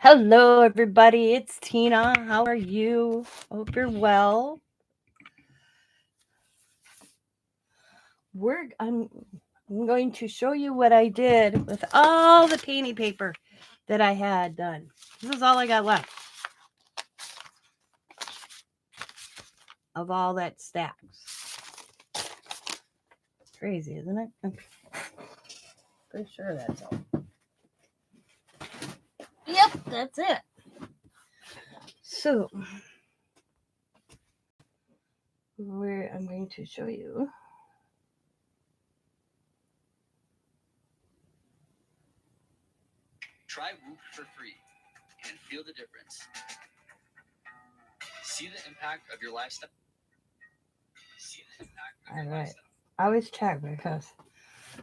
Hello, everybody. It's Tina. How are you? Hope you're well. I'm going to show you what I did with all the painting paper that I had done. This is all I got left of all that stacks. Crazy, isn't it? I'm pretty sure that's all. Yep, that's it. So, where I'm going to show you. Try Whoop for free and feel the difference. See the impact of your lifestyle. All right. I always check because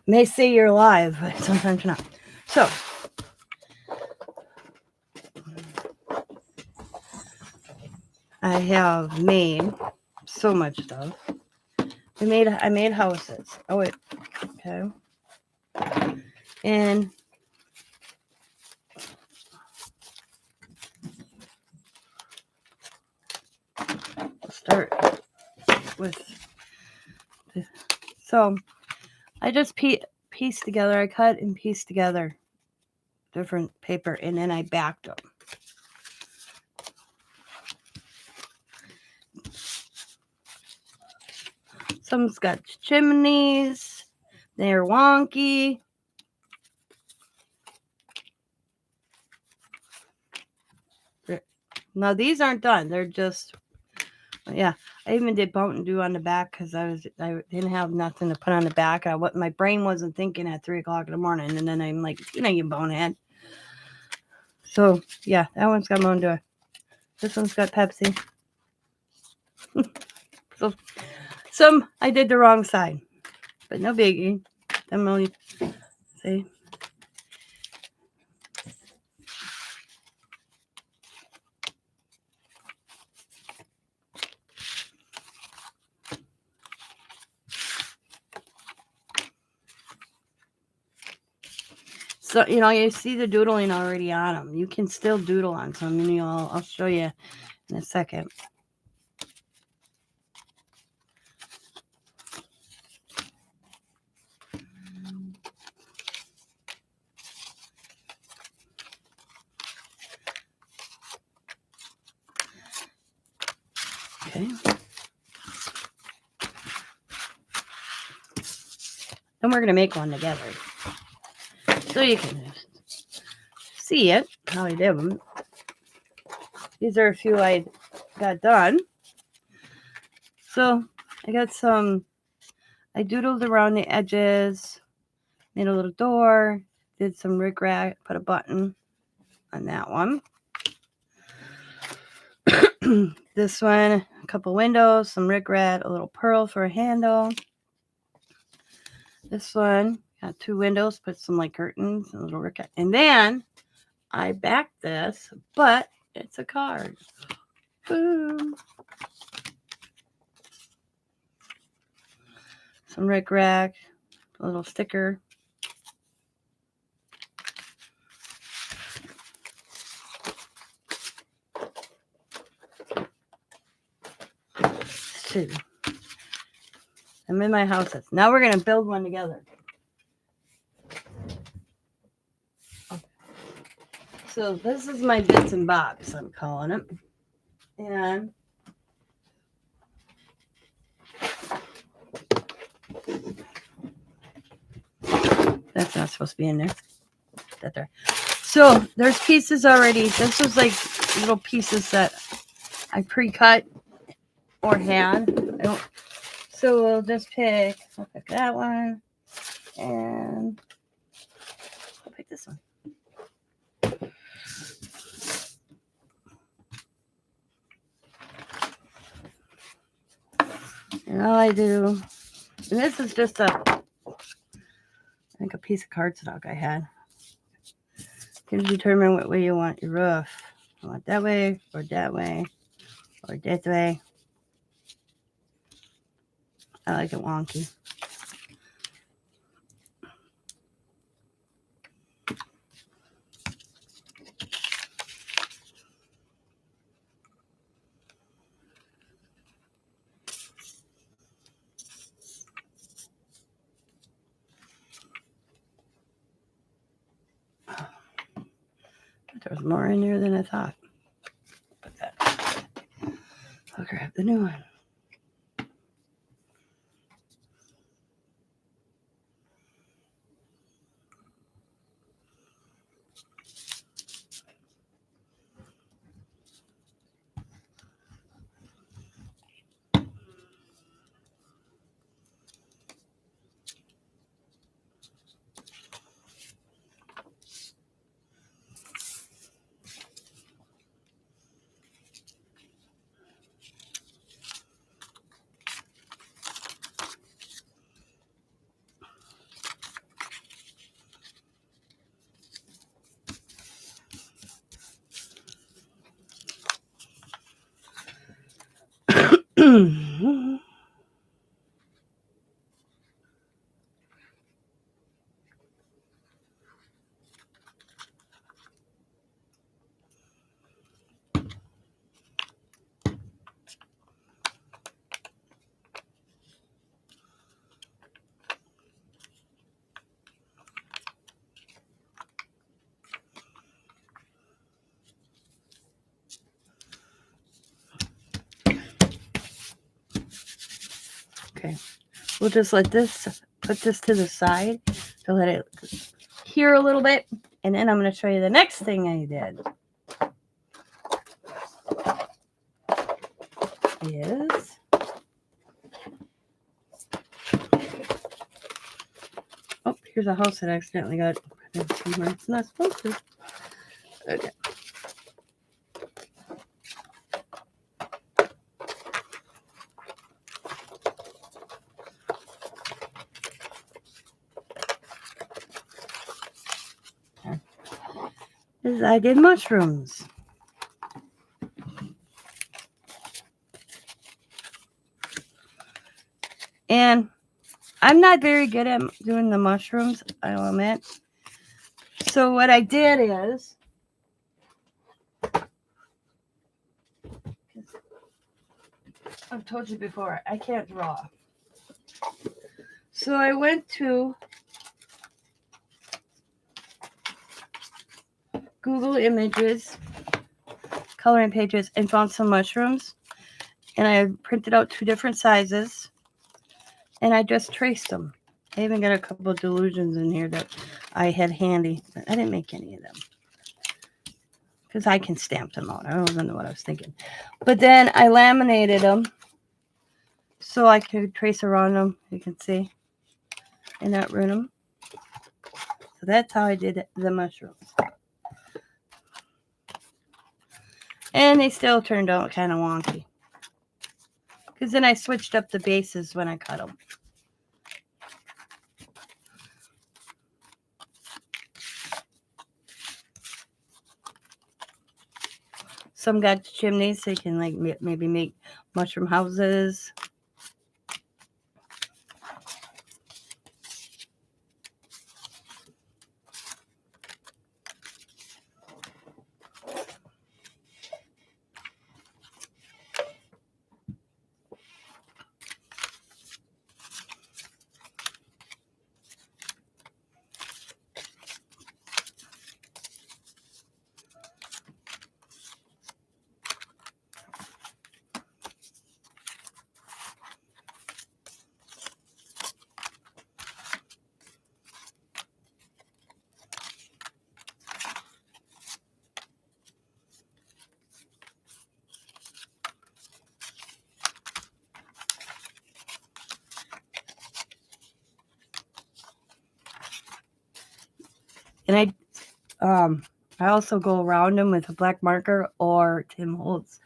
may say you're live, but sometimes not. So, I have made so much stuff. I made houses. Oh wait, okay. And I'll start with this. So I just pieced together. I cut and pieced together different paper, and then I backed them. Some's got chimneys. They're wonky. Now these aren't done. They're just, yeah. I even did Mountain Dew on the back because I didn't have nothing to put on the back. My brain wasn't thinking at 3 o'clock in the morning, and then I'm like, you bonehead. So yeah, that one's got Mountain Dew. This one's got Pepsi. So some I did the wrong side, but no biggie. I'm only see. So you see the doodling already on them. You can still doodle on some. I'll show you in a second. Okay. Then we're gonna make one together, so you can see it how I did them. These are a few I got done. So I got some. I doodled around the edges, made a little door, did some rickrack, put a button on that one. This one, a couple windows, some rickrack, a little pearl for a handle. This one got 2 windows, put some like curtains, a little rickrack, and then I backed this, but it's a card. Boom. Some rickrack, a little sticker. Two. I'm in my houses. Now we're going to build one together. Okay. So this is my bits and bobs, I'm calling it. And that's not supposed to be in there. That there. So there's pieces already. This was like little pieces that I pre-cut or hand. So we'll just pick. I'll pick that one, and I'll pick this one. And all I do, and this is just a piece of cardstock I had. You can determine what way you want your roof. You want that way, or that way, or this way. I like it wonky. There's more in there than I thought. Put that. I'll grab the new one. Okay, we'll just let this, put this to the side to let it hear a little bit. And then I'm going to show you the next thing I did. Is oh, here's a house that I accidentally got somewhere it's not supposed to. Okay. This is I did mushrooms. And I'm not very good at doing the mushrooms, I'll admit. So what I did is, I've told you before, I can't draw. So I went to Google Images, coloring pages, and found some mushrooms. And I printed out 2 different sizes. And I just traced them. I even got a couple of delusions in here that I had handy. But I didn't make any of them. Because I can stamp them out. I don't know what I was thinking. But then I laminated them. So I could trace around them. You can see. And not ruin them. So that's how I did the mushrooms. And they still turned out kind of wonky. Because then I switched up the bases when I cut them. Some got chimneys, so you can like maybe make mushroom houses. And I also go around them with a black marker or Tim Holtz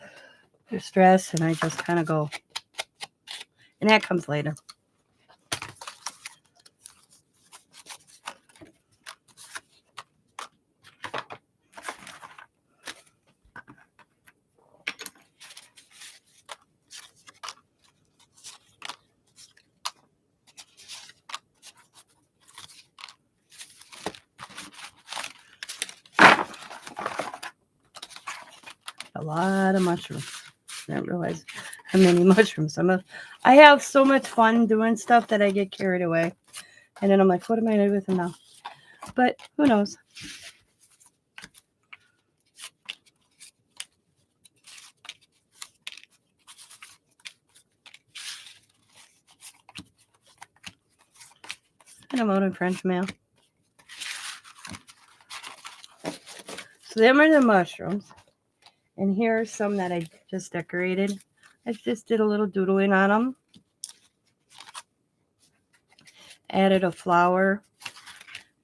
Distress, and I just kind of go, and that comes later. A lot of mushrooms. I didn't realize how many mushrooms. I have so much fun doing stuff that I get carried away. And then I'm like, what am I going to do with them now? But who knows? And I'm out in French mail. So them are the mushrooms. And here are some that I just decorated. I just did a little doodling on them. Added a flower,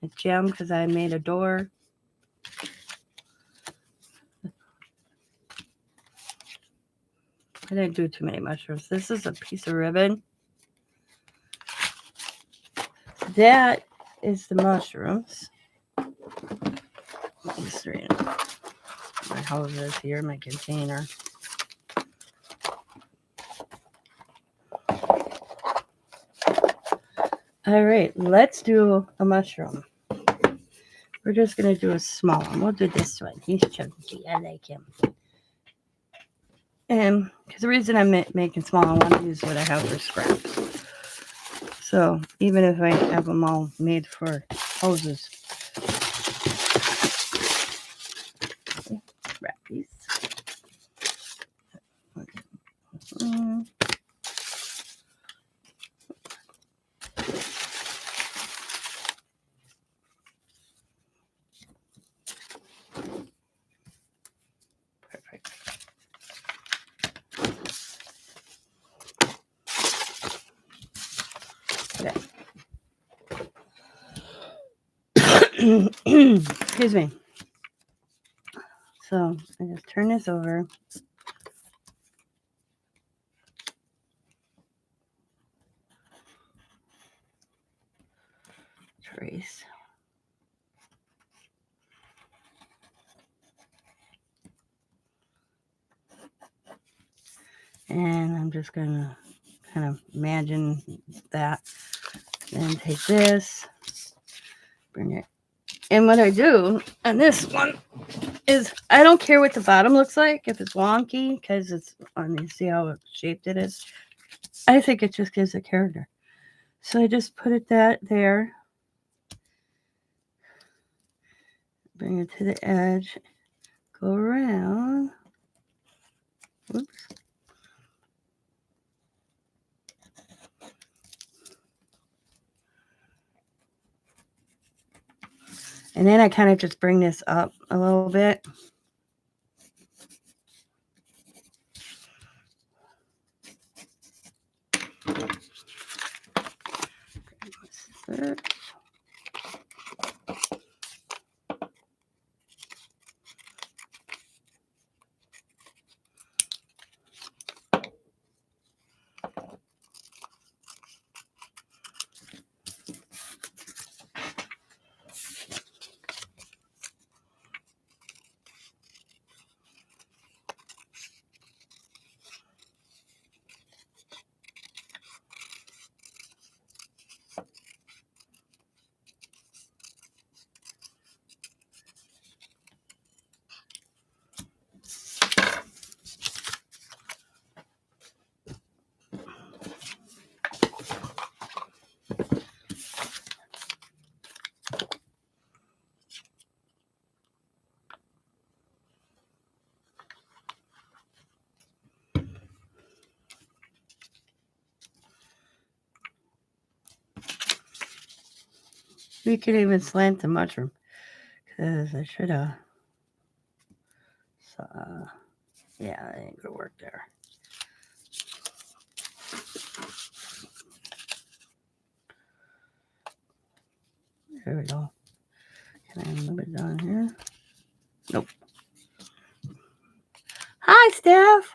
a gem because I made a door. I didn't do too many mushrooms. This is a piece of ribbon. That is the mushrooms. Let me see. My hoses here, my container. All right, let's do a mushroom. We're just going to do a small one. We'll do this one. He's chunky. I like him. And because the reason I'm making small, I want to use what I have for scraps. So even if I have them all made for hoses. Wrap these. Perfect. Okay. Excuse me. So I just turn this over. Trace. And I'm just going to kind of imagine that. Then take this, bring it. And what I do on this one is I don't care what the bottom looks like, if it's wonky, because it's on you see how shaped it is. I think it just gives a character. So I just put it there. Bring it to the edge. Go around. Whoops. And then I kind of just bring this up a little bit. You can even slant the mushroom because I should have. Yeah, that ain't gonna work there. There we go. Can I move it down here? Nope. Hi, Steph.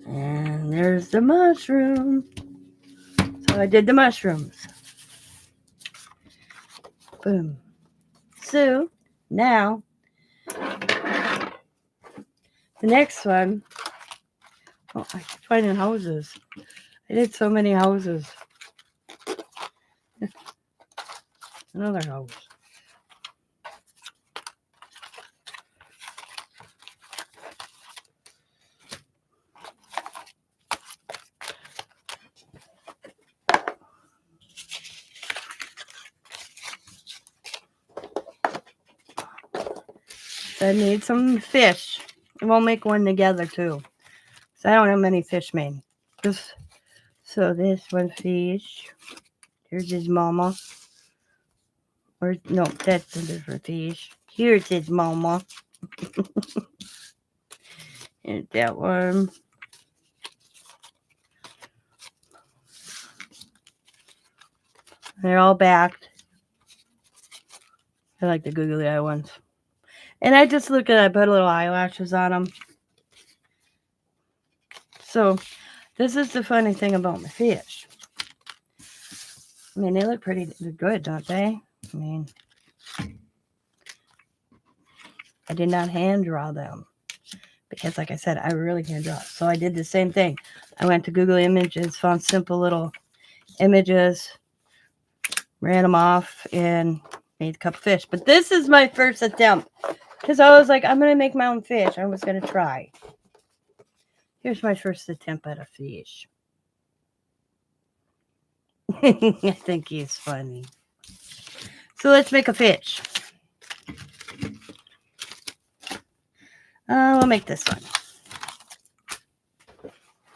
And there's the mushroom. So I did the mushrooms. Boom. So now the next one. Oh, I keep finding houses. I did so many houses. Another house. I made some fish. And we'll make one together too. So I don't have many fish made. So this one fish. Here's his mama. Or no, that's a different fish. Here's his mama. And that one. They're all backed. I like the googly eye ones. And I just look at I put little eyelashes on them. So this is the funny thing about my fish. I mean, they look pretty good, don't they? I mean, I did not hand draw them. Because like I said, I really can't draw. So I did the same thing. I went to Google Images, found simple little images, ran them off, and made a couple fish. But this is my first attempt. Because I was like, I'm going to make my own fish. I was going to try. Here's my first attempt at a fish. I think he's funny. So let's make a fish. We'll make this one.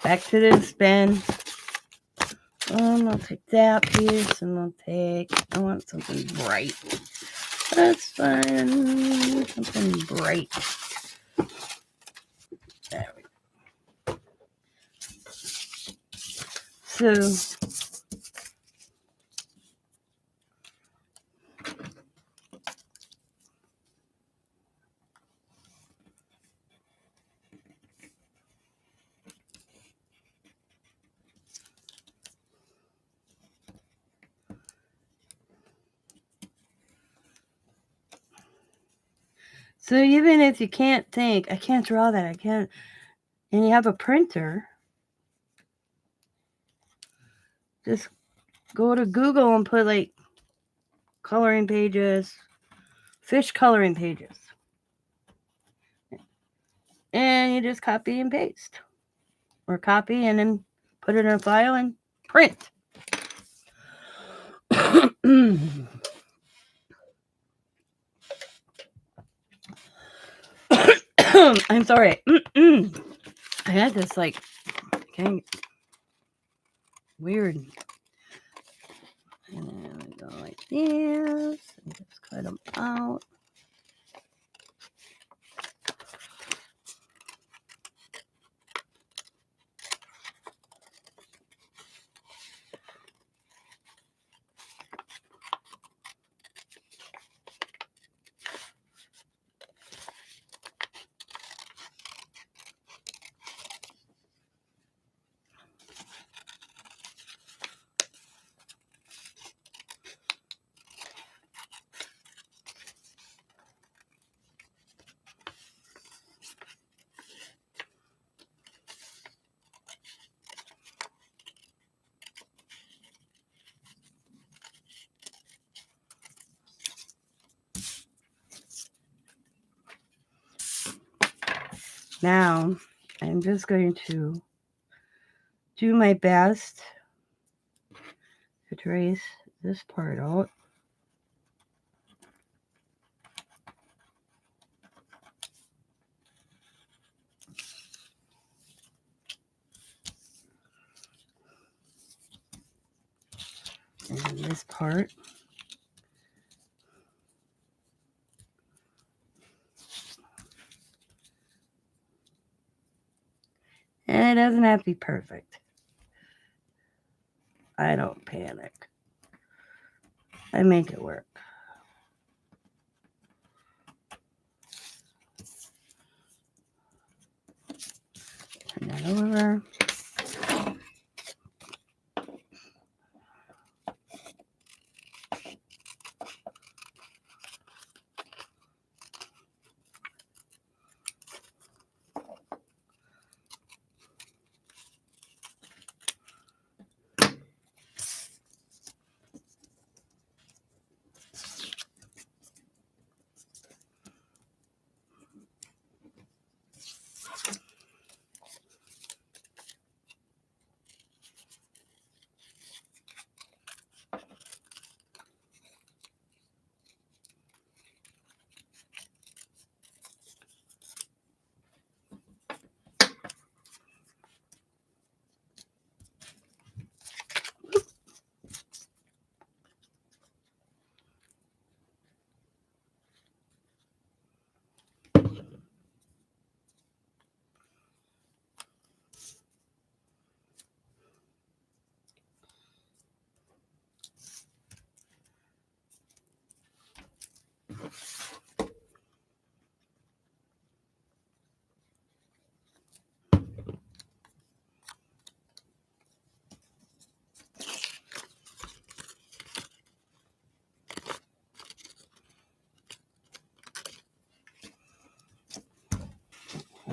Back to this bin. I'll take that piece and I'll take, I want something bright. That's fine. Something bright. There we go. So even if you can't think, I can't draw that, I can't, and you have a printer, just go to Google and put like coloring pages, fish coloring pages. And you just copy and paste. Or copy and then put it in a file and print. I'm sorry. I had this like kind of weird. And then we go like this and just cut them out. Now, I'm just going to do my best to trace this part out. And this part. And it doesn't have to be perfect. I don't panic. I make it work. Turn that over.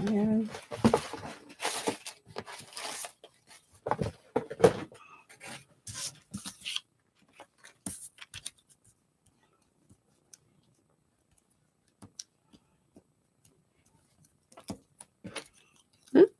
And oop.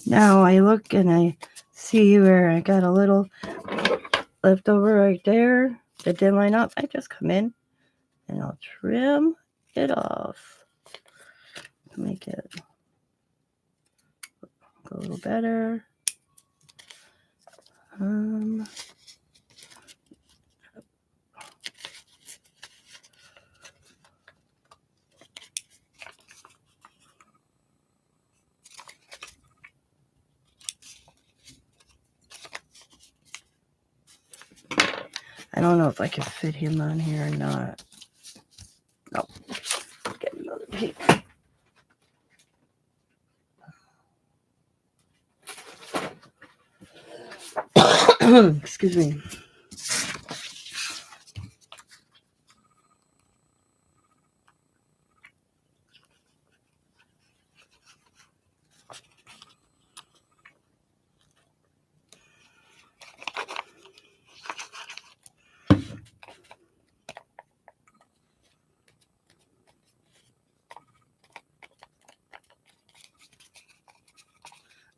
And now I look and I see where I got a little left over right there that didn't line up. I just come in and I'll trim it off. Make it go a little better. I don't know if I can fit him on here or not. Nope. Get another piece. Excuse me.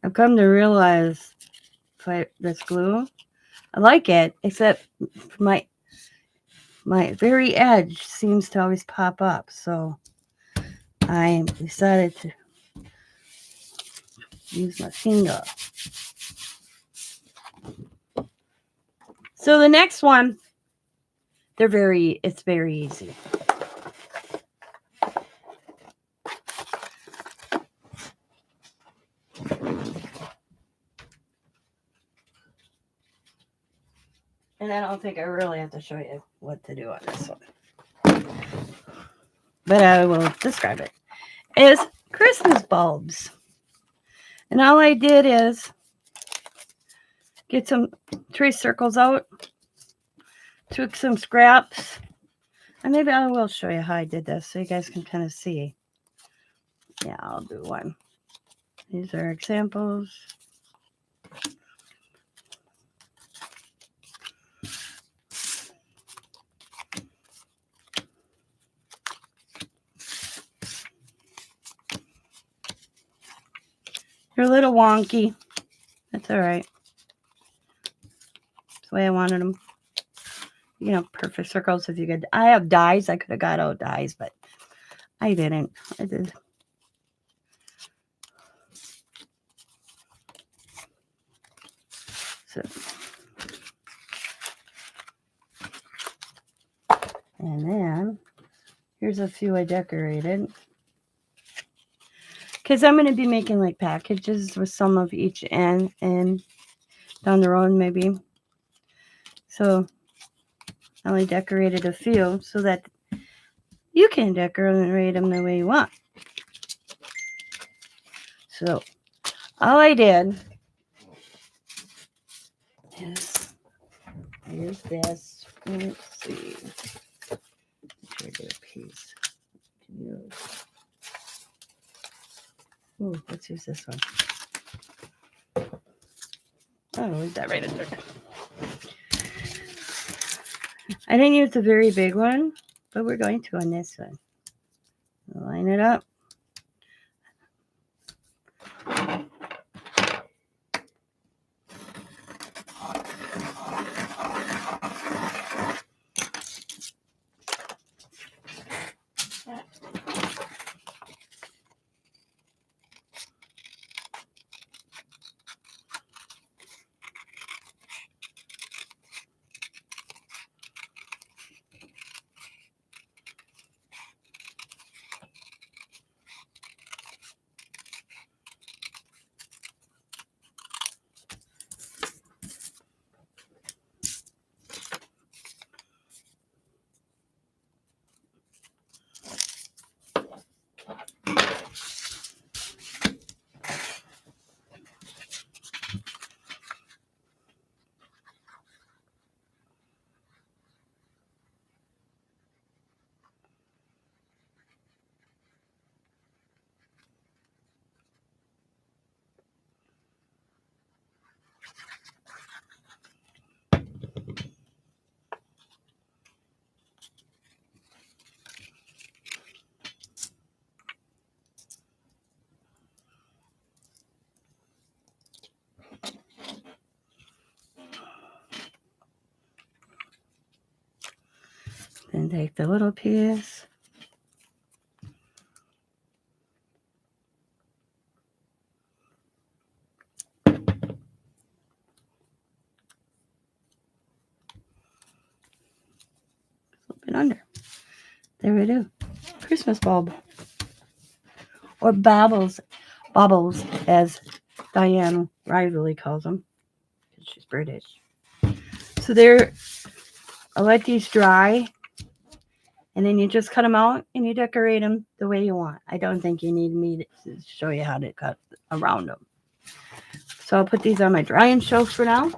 I've come to realize this glue, I like it, except my very edge seems to always pop up. So I decided to use my finger. So the next one, it's very easy. And I don't think I really have to show you what to do on this one. But I will describe it. It's Christmas bulbs. And all I did is get some tree circles out, took some scraps, and maybe I will show you how I did this so you guys can kind of see. Yeah, I'll do one. These are examples. They're a little wonky. That's all right. That's the way I wanted them. You know, perfect circles if you could. I have dies. I could have got out dies, but I didn't. I did. So, and then here's a few I decorated. Because I'm going to be making like packages with some of each end and down the road maybe. So I only decorated a few so that you can decorate them the way you want. So all I did is use this. Let's see. Try to get a piece. Ooh, let's use this one. Oh, leave that right in there. I didn't use the very big one, but we're going to on this one. Line it up. Then take the little piece. Flip it under. There we do. Christmas bulb. Or baubles as Diane Rively calls them. Because she's British. So there, I let these dry. And then you just cut them out and you decorate them the way you want. I don't think you need me to show you how to cut around them. So I'll put these on my drying shelf for now.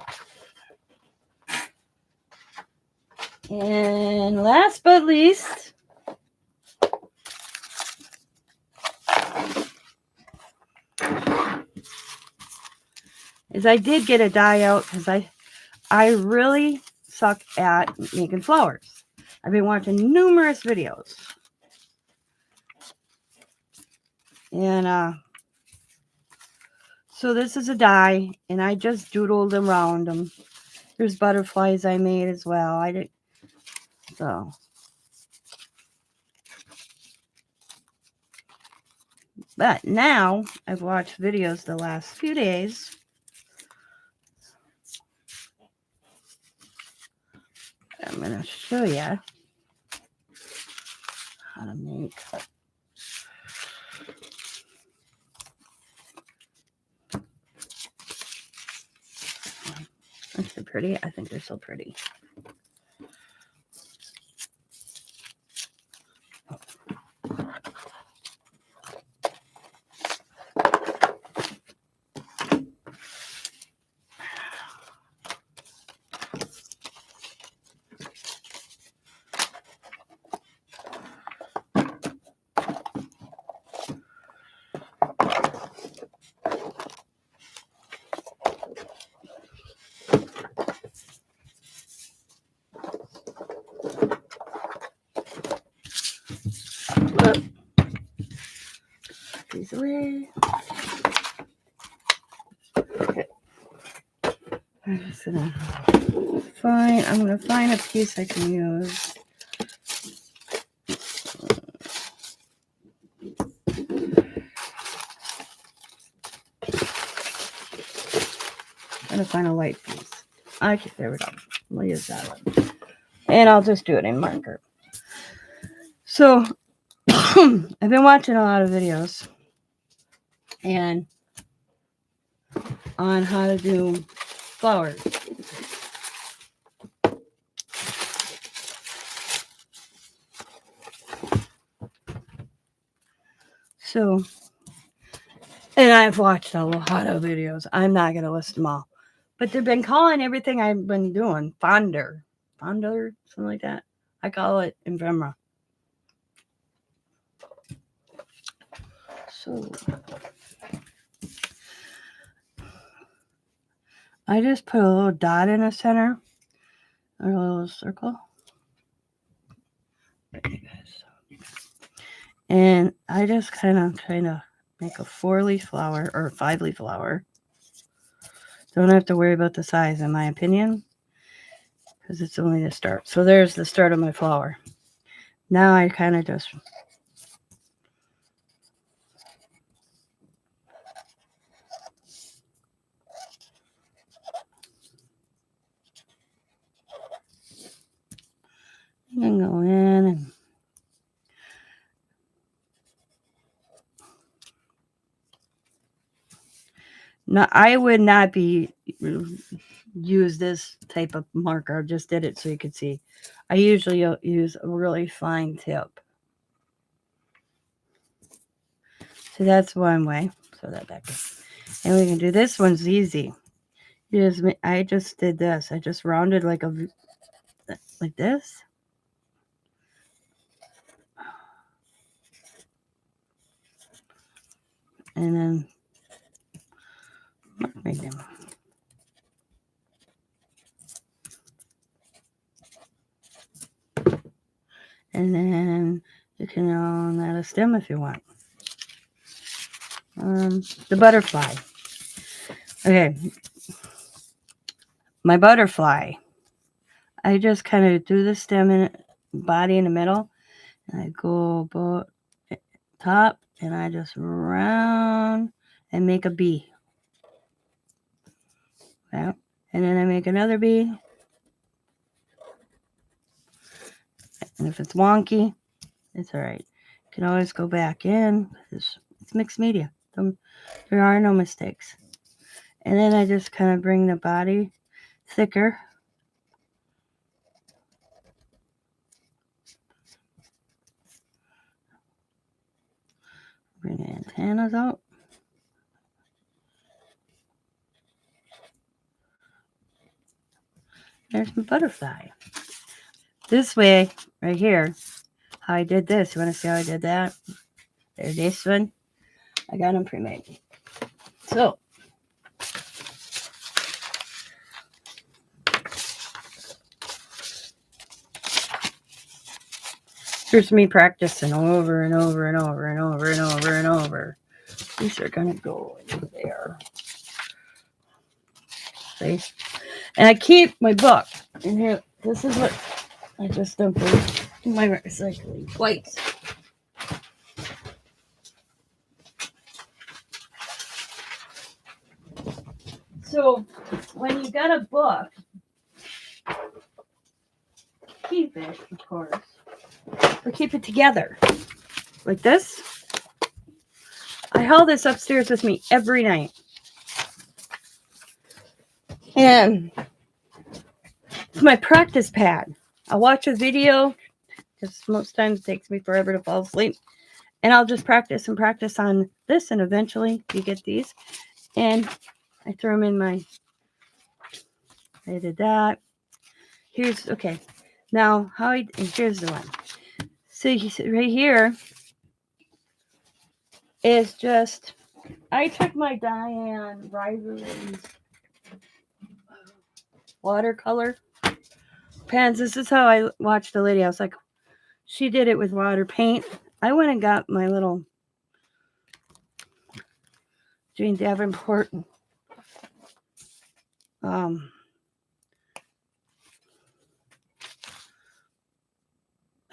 And last but least, is I did get a die out because I really suck at making flowers. I've been watching numerous videos. And so this is a die, and I just doodled around them. There's butterflies I made as well. I did so. But now I've watched videos the last few days. I'm going to show you how to make. Aren't they pretty? I think they're so pretty. These away. Okay. I'm gonna find a piece I can use. I'm gonna find a light piece. Okay, there we go. We'll use that one. And I'll just do it in marker. So I've been watching a lot of videos and on how to do flowers. So, and I've watched a lot of videos. I'm not going to list them all. But they've been calling everything I've been doing fonder, something like that. I call it ephemera. So I just put a little dot in the center, or a little circle. And I just kind of make a 4-leaf flower or 5-leaf flower. Don't have to worry about the size, in my opinion, because it's only the start. So there's the start of my flower. Now I kind of just and go in and now I would not use this type of marker. I just did it so you could see. I usually use a really fine tip. So that's one way. So that back. And we can do this one's easy. I just did this. I just rounded like this. And then make them. And then you can add a stem if you want. The butterfly. Okay. My butterfly. I just kind of do the stem and body in the middle. And I go top and I just round and make a bee. Yeah. And then I make another bee. And if it's wonky, it's all right. You can always go back in. It's mixed media. There are no mistakes. And then I just kind of bring the body thicker. Bring the antennas out. There's my butterfly. This way, right here, how I did this. You want to see how I did that? There's this one. I got them pre-made. So, here's me practicing over and over and over and over and over and over. These are going to go in there. See? And I keep my book in here. This is what I just dumped in my recycling twice. So when you got a book, keep it, of course, but keep it together. Like this. I held this upstairs with me every night. And it's my practice pad. I'll watch a video, because most times it takes me forever to fall asleep. And I'll just practice and practice on this, and eventually you get these. And I throw them in my, I did that. Here's, okay. Now, here's the one. See, right here is just, I took my Diane Rivalry's watercolor pens. This is how I watched the lady. I was like, she did it with water paint. I went and got my little Jane Davenport I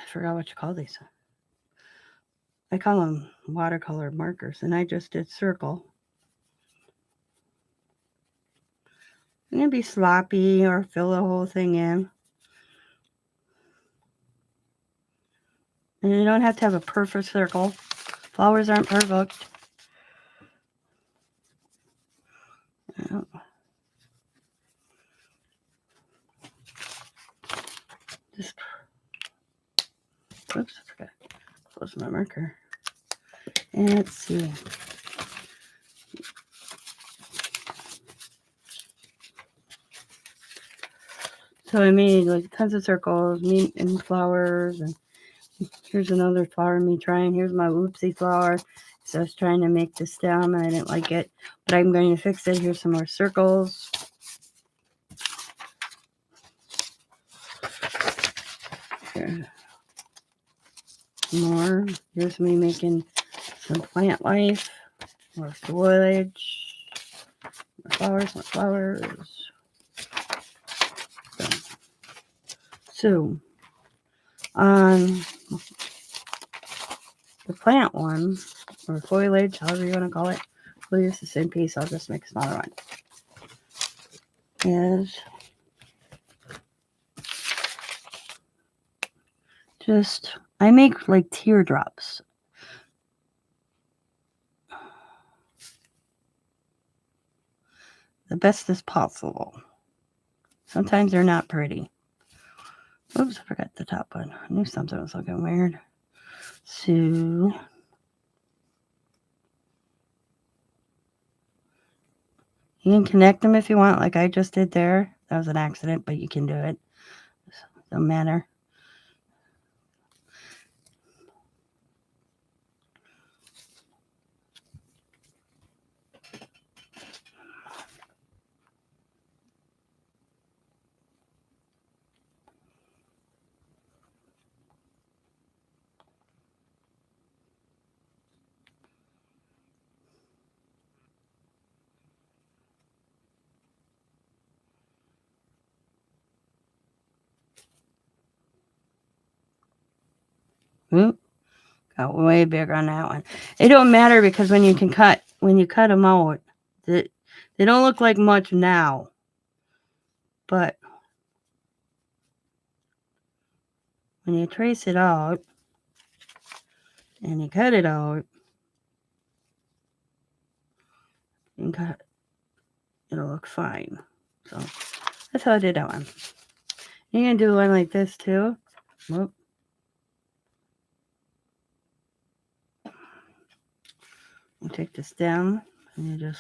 forgot what you call these. I call them watercolor markers, and I just did circle. And can be sloppy or fill the whole thing in. And you don't have to have a perfect circle. Flowers aren't perfect. Yeah. Just, oops, I forgot to close my marker. And let's see. So I made like tons of circles, me and flowers, and here's another flower me trying. Here's my whoopsie flower. So I was trying to make the stem and I didn't like it, but I'm going to fix it. Here's some more circles. Here. More. Here's me making some plant life, more foliage, more flowers, more flowers. So on the plant one, or foliage, however you want to call it, we'll use the same piece. I'll just make a smaller one. Is just, I make like teardrops. The best as possible. Sometimes they're not pretty. Oops, I forgot the top one. I knew something was looking weird. So, you can connect them if you want, like I just did there. That was an accident, but you can do it. Don't matter. Oop, got way bigger on that one. It don't matter because when you cut them out, they don't look like much now. But when you trace it out and you cut it out, it'll look fine. So that's how I did that one. You can do one like this too. Whoop. You take the stem and you just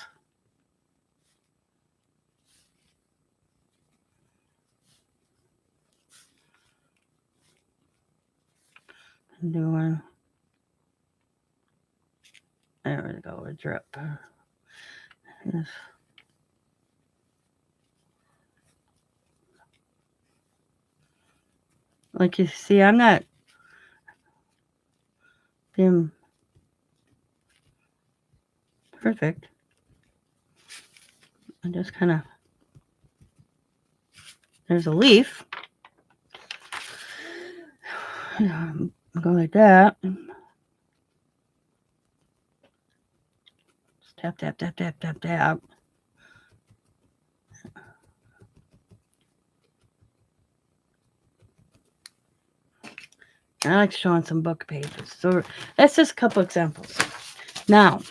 do one. There we go, a drip. Yes. Like you see, I'm not being perfect. I just kind of, there's a leaf. Go like that. Just tap, tap, tap, tap, tap, tap. I like showing some book pages. So that's just a couple examples. Now,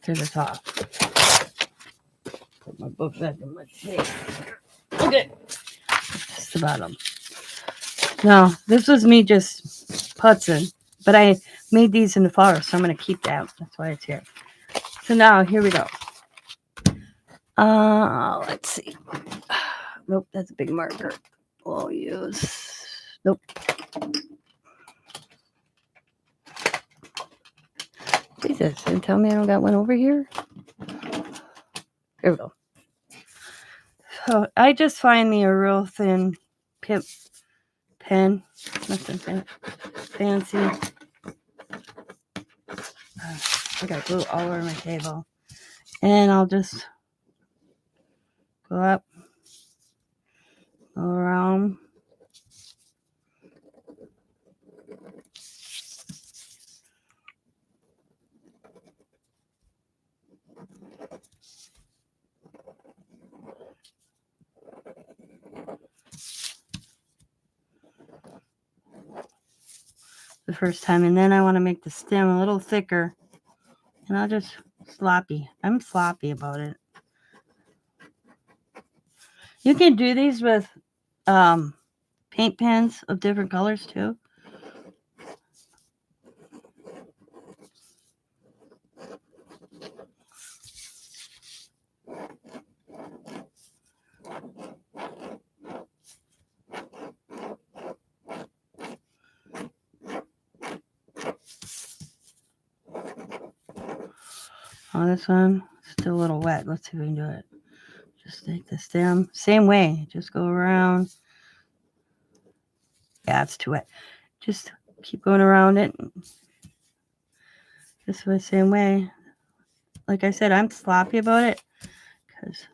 to the top. Put my book back in my safe. Okay. Just the bottom. Now, this was me just putzing, but I made these in the flowers, so I'm going to keep that. That's why it's here. So now, here we go. Let's see. Nope, that's a big marker. We'll use. Nope. Jesus, and tell me I don't got one over here. Here we go. So I just find me a real thin pimp pen. Nothing fancy. I got glue all over my table. And I'll just go up, go around. the first time. And then I want to make the stem a little thicker. And I'll just sloppy. I'm sloppy about it. You can do these with paint pens of different colors too. Oh, this one still a little wet. Let's see if we can do it. Just take the stem. Same way. Just go around. Yeah, it's too wet. Just keep going around it. This way, same way. Like I said, I'm sloppy about it because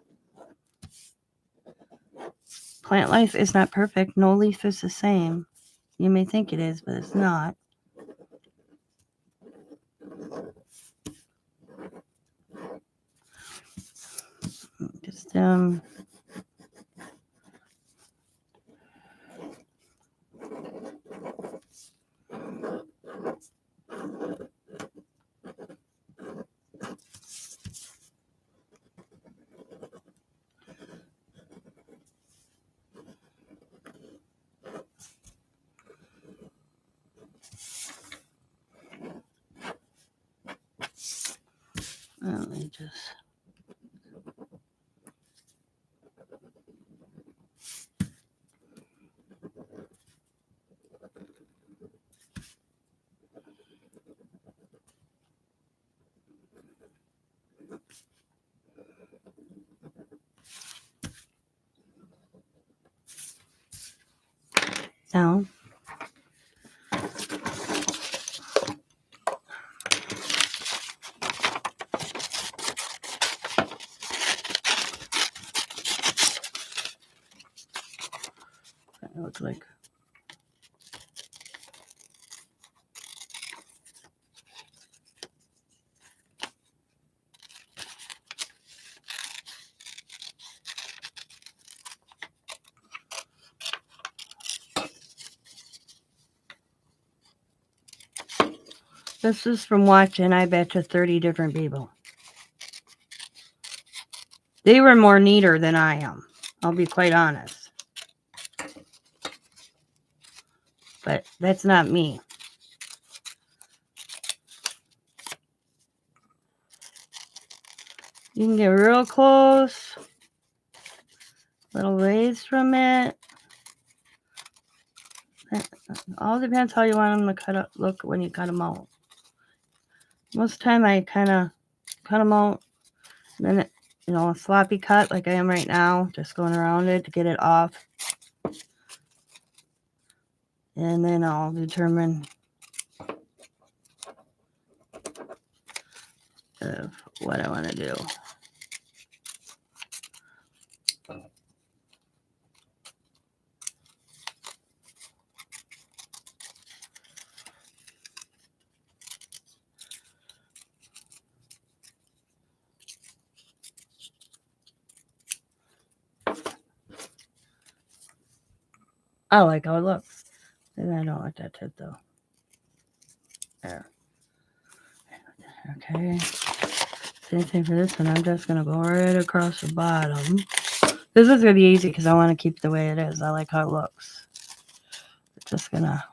plant life is not perfect. No leaf is the same. You may think it is, but it's not. Just let me just. Down. It looks like. This is from watching, I bet you, 30 different people. They were more neater than I am. I'll be quite honest. But that's not me. You can get real close. Little rays from it. It all depends how you want them to cut up, look when you cut them out. Most of the time I kind of cut them out. And then, a sloppy cut like I am right now. Just going around it to get it off. And then I'll determine what I want to do. I like how it looks. And I don't like that tip though. There. Okay. Same thing for this one. I'm just going to go right across the bottom. This is going to be easy because I want to keep the way it is. I like how it looks. Just going to.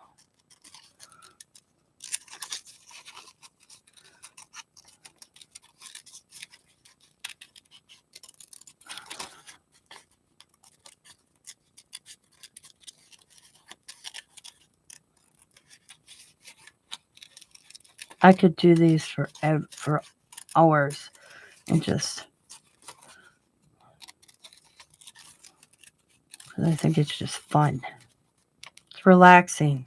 I could do these for hours and just. I think it's just fun. It's relaxing.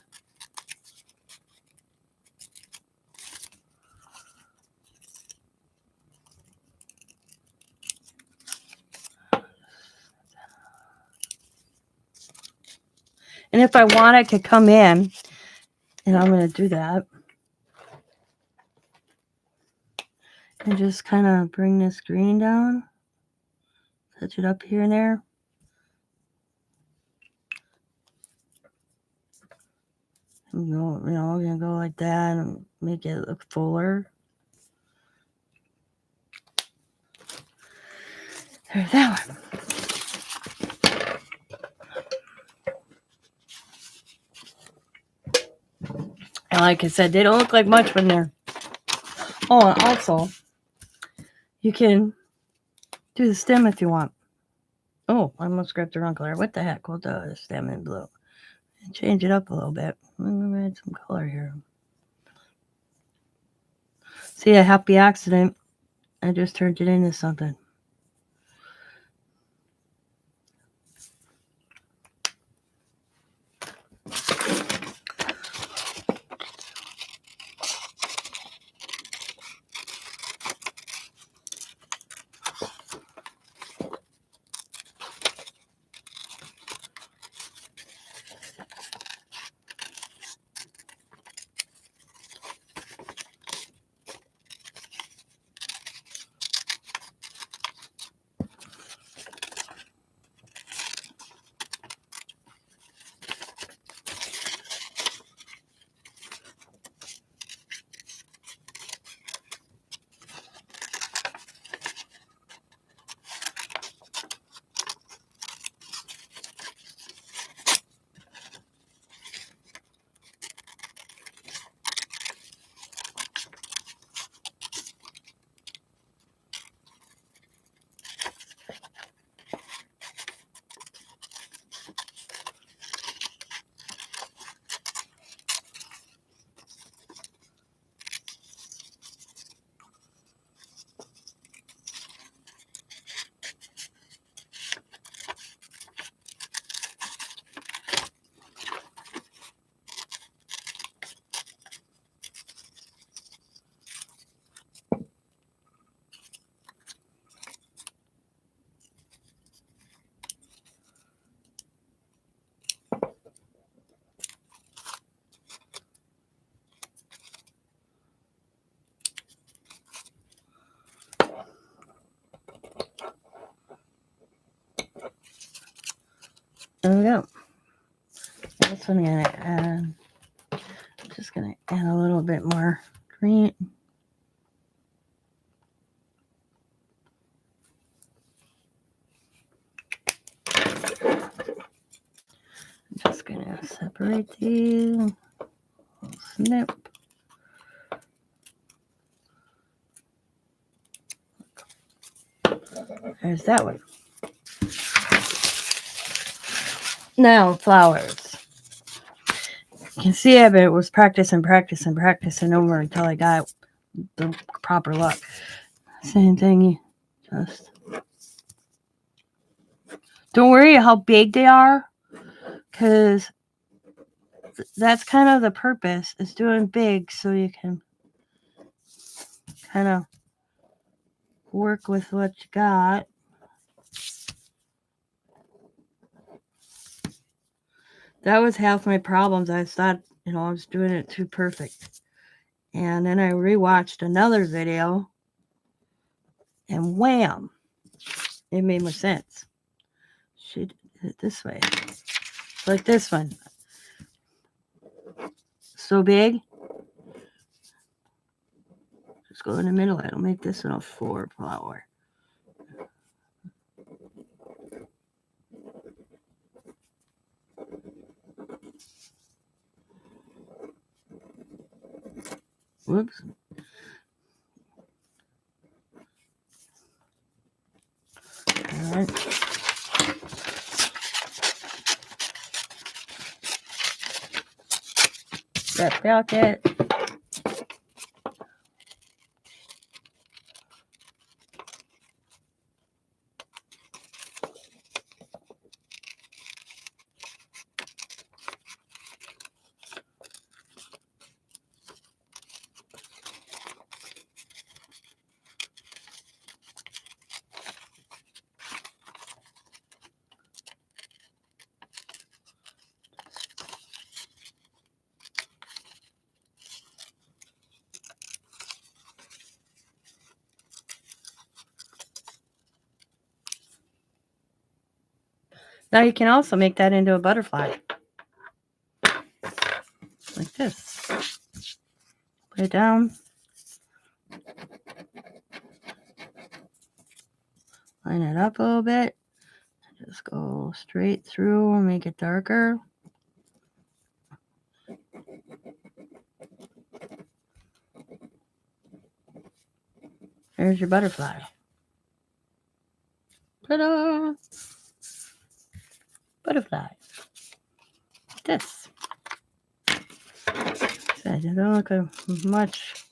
And if I want, I could come in, and I'm going to do that. And just kind of bring this green down. Touch it up here and there. I'm gonna go like that and make it look fuller. There's that one. And like I said, they don't look like much when they're. Oh, and also, you can do the stem if you want. Oh, I almost grabbed the wrong color. What the heck? We'll do the stem in blue. And change it up a little bit. I'm gonna add some color here. See, a happy accident. I just turned it into something. There we go. This one I'm gonna add. I'm just gonna add a little bit more green. I'm just gonna separate these. Snip. There's that one. Now flowers. You can see I was practicing over until I got the proper look. Same thing. Just don't worry how big they are, because that's kind of the purpose, is doing big so you can kind of work with what you got. That was half my problems. I thought, I was doing it too perfect. And then I rewatched another video, and wham, it made more sense. She did it this way. Like this one. So big. Just go in the middle. It'll make this one a 4 flower. Whoops. All right. That pocket. Now you can also make that into a butterfly. Like this. Put it down. Line it up a little bit. Just go straight through and make it darker. There's your butterfly. Ta-da! Butterfly. This. So you don't look much.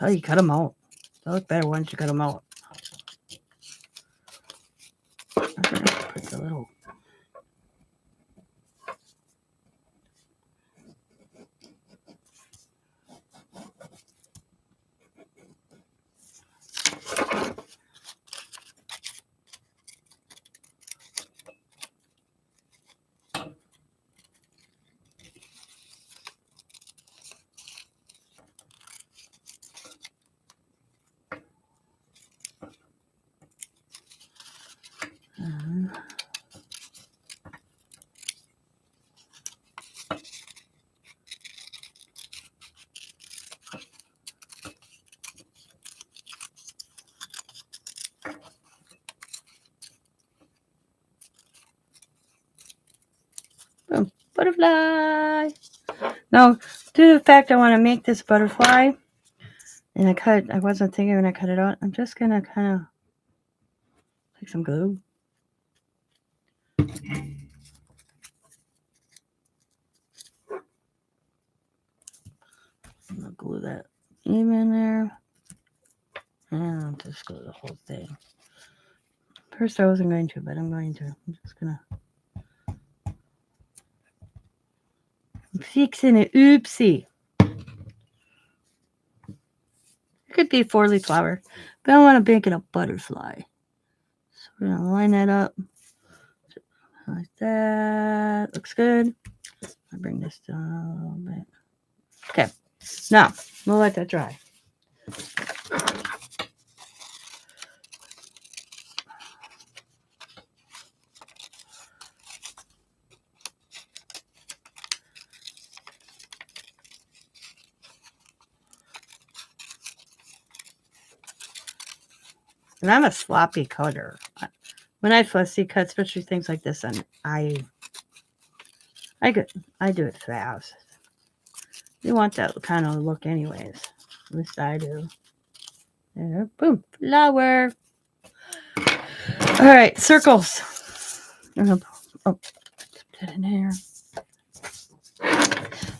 Oh, you cut them out. They look better once you cut them out. I'm gonna put the little. Boom. Butterfly. Now, due to the fact I want to make this butterfly, and I wasn't thinking when I cut it out, I'm just going to kind of take some glue. I'm going to glue that even there. And I'll just glue the whole thing. First I wasn't going to, but I'm going to. I'm just going to. I'm fixing it. Oopsie. It could be a 4-leaf flower, but I want to make it a butterfly. So we're going to line that up like that. Looks good. I'll bring this down a little bit. Okay. Now, we'll let that dry. And I'm a sloppy cutter. When I fussy cut, especially things like this, and I do it fast. You want that kind of look anyways. At least I do. There, boom, flower. All right, circles. Oh, put that in here.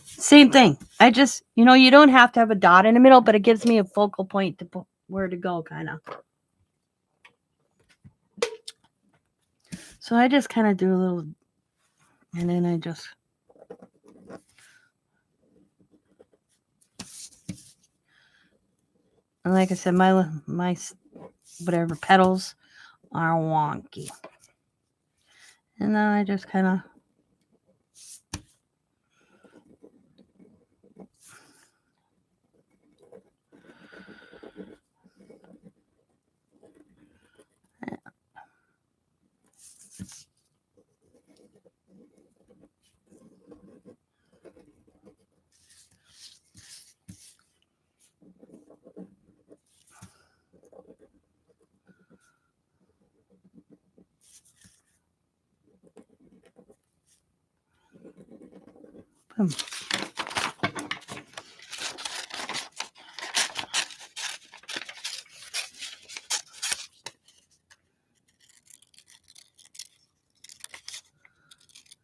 Same thing. I just, you don't have to have a dot in the middle, but it gives me a focal point to put where to go, kind of. So I just kind of do a little, and then I just. And like I said, my whatever petals are wonky. And then I just kind of boom.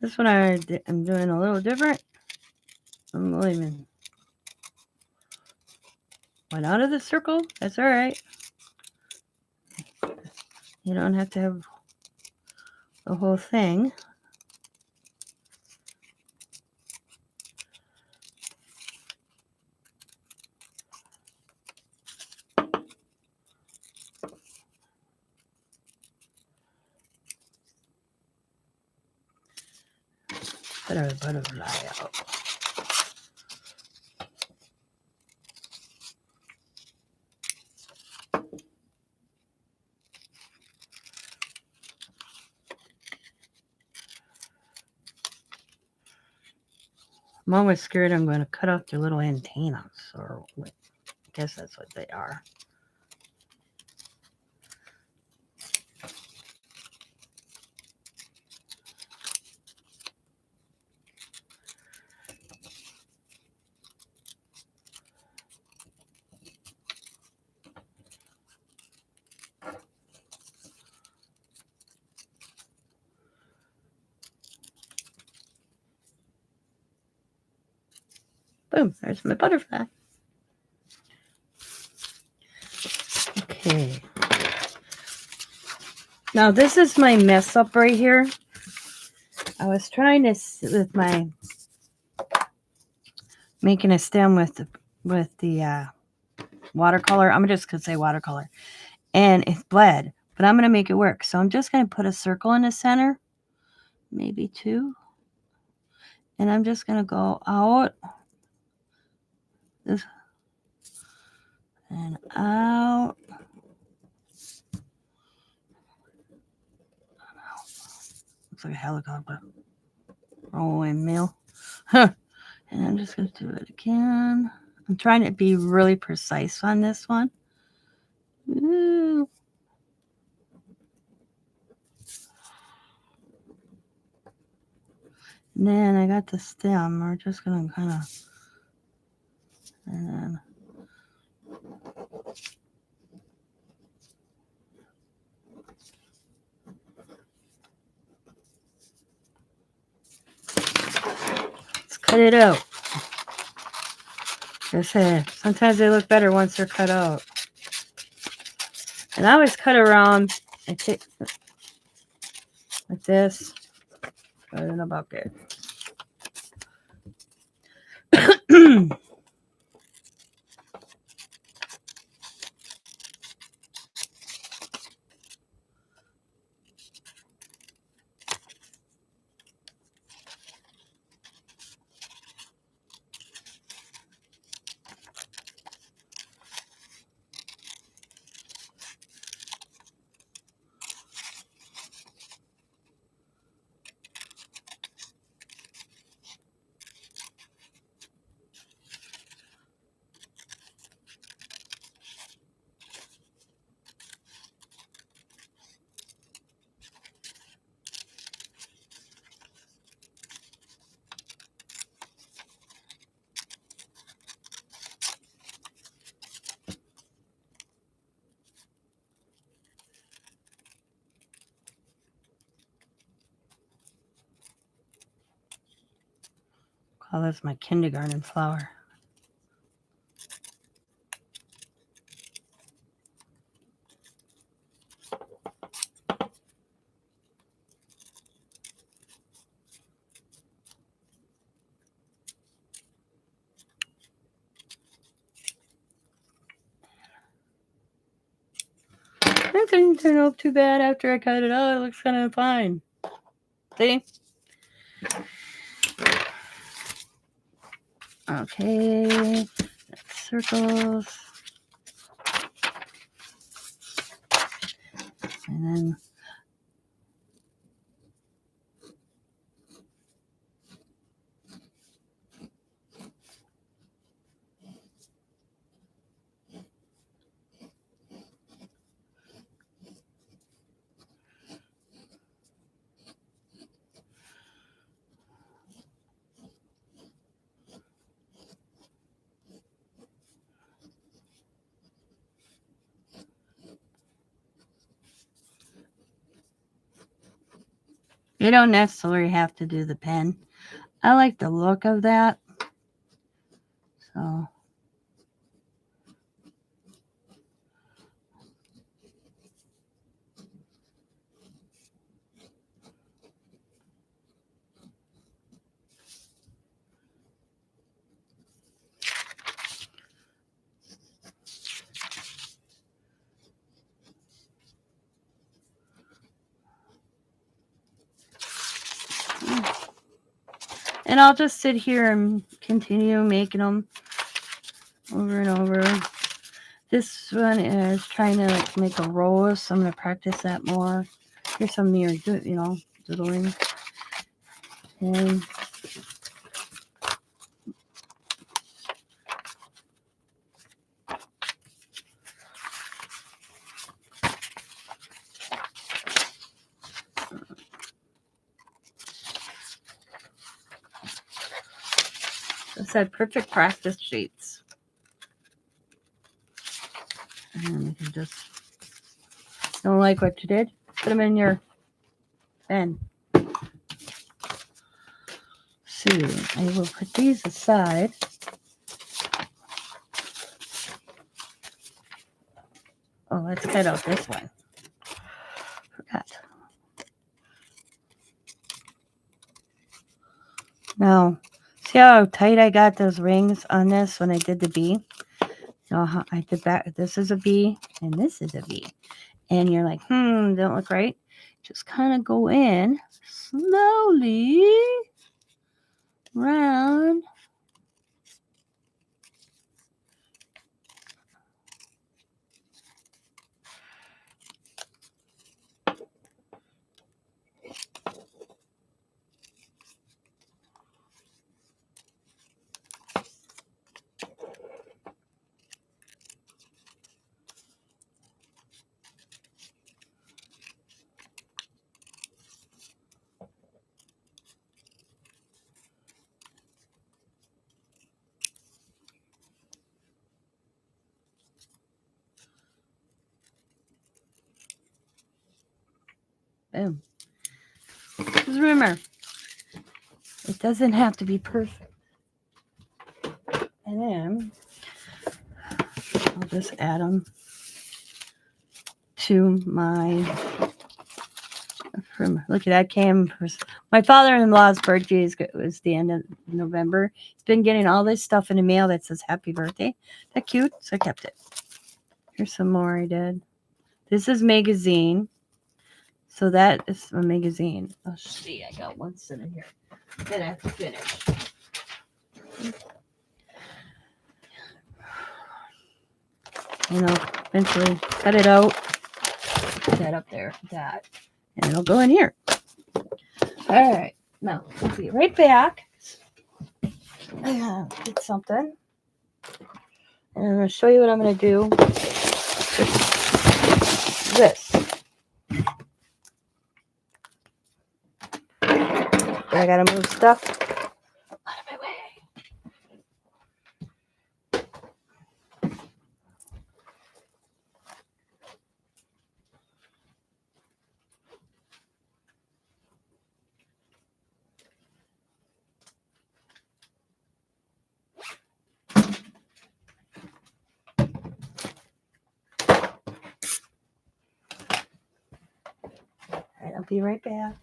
This one I'm doing a little different. I'm leaving one out of the circle. That's all right. You don't have to have the whole thing. Put our butterfly out. I'm always scared I'm going to cut off their little antennas, or I guess that's what they are. Boom, there's my butterfly. Okay. Now this is my mess up right here. I was trying to, with my, making a stem with the watercolor. I'm just going to say watercolor. And it bled, but I'm going to make it work. So I'm just going to put a circle in the center, maybe 2. And I'm just going to go out this and out. Looks like a helicopter. Oh, windmill. And I'm just going to do it again. I'm trying to be really precise on this one. Ooh. And then I got the stem. We're just going to kind of, and then let's cut it out. Like I said, sometimes they look better once they're cut out. And I always cut around. I take like this, put it in a bucket. Call this my kindergarten flower. That didn't turn out too bad after I cut it out. It looks kind of fine. See? Okay. Circles. And then you don't necessarily have to do the pen. I like the look of that. So and I'll just sit here and continue making them over and over. This one is trying to like make a rose, so I'm going to practice that more. Here's some mirror, doodling. And It said perfect practice sheets. And you can just don't like what you did, put them in your bin. So I will put these aside. Oh, let's cut out this one. Forgot. Now, see how tight I got those rings on this when I did the B? Now how I did that. This is a B and this is a B. And you're like, don't look right. Just kind of go in slowly round. Boom. Because remember, it doesn't have to be perfect. And then I'll just add them to my, look at that came, my father-in-law's birthday was the end of November. He's been getting all this stuff in the mail that says happy birthday. That cute? So I kept it. Here's some more I did. This is magazine. So that is a magazine. Oh, see, I got one sitting here. Then I have to finish. You know, eventually cut it out. Put that up there, that. And it'll go in here. All right. Now, we'll be right back. Get something. And I'm going to show you what I'm going to do with this. I got to move stuff out of my way. All right, I'll be right back.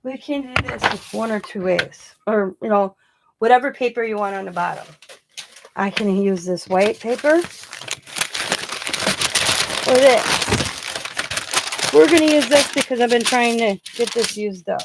We can do this with one or two ways, or whatever paper you want on the bottom. I can use this white paper or this. We're going to use this because I've been trying to get this used up.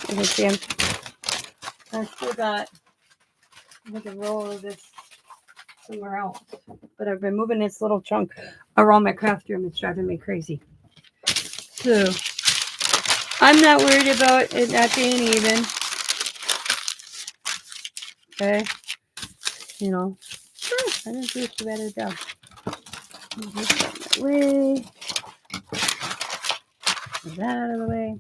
You can see I still got a roll of this somewhere else, but I've been moving this little chunk around my craft room. It's driving me crazy. So I'm not worried about it not being even. Okay. You know, I didn't do too bad a job. Move this out of the way. Move that out of the way.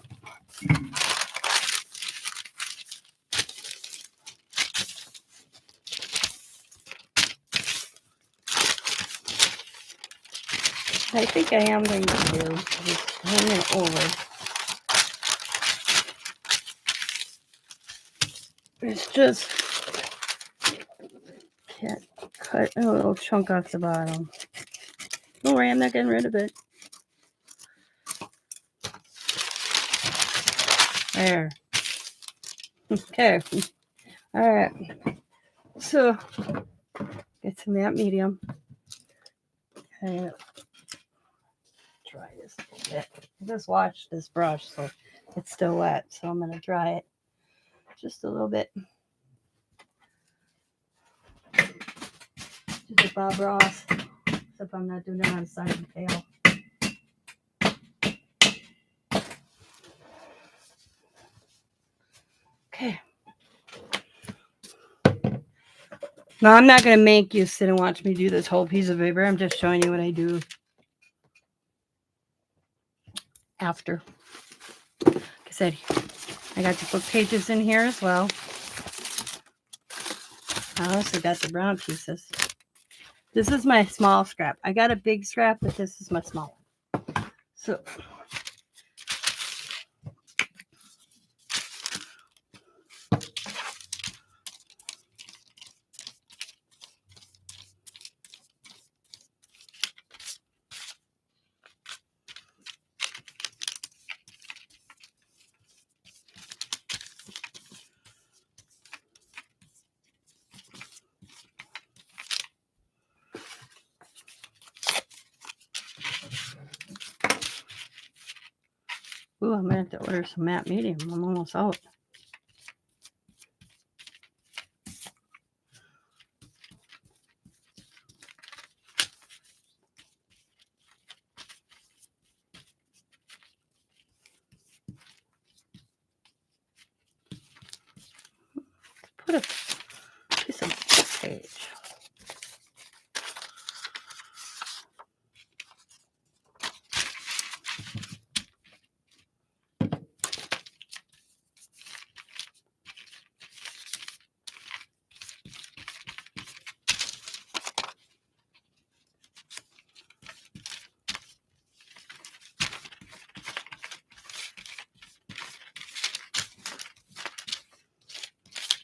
I think I am going to do just hang it over. It's just can't cut a little chunk off the bottom. Don't worry, I'm not getting rid of it. There. Okay. All right. So get some matte medium. And dry this a little bit. I just washed this brush, so it's still wet. So I'm going to dry it just a little bit. Just like Bob Ross, except I'm not doing it on side and tail. Okay. Now I'm not going to make you sit and watch me do this whole piece of paper. I'm just showing you what I do after. Like I said, I got the book pages in here as well. I also got the brown pieces. This is my small scrap. I got a big scrap, but this is my small one. So ooh, I'm gonna have to order some matte medium. I'm almost out. Put a piece of page.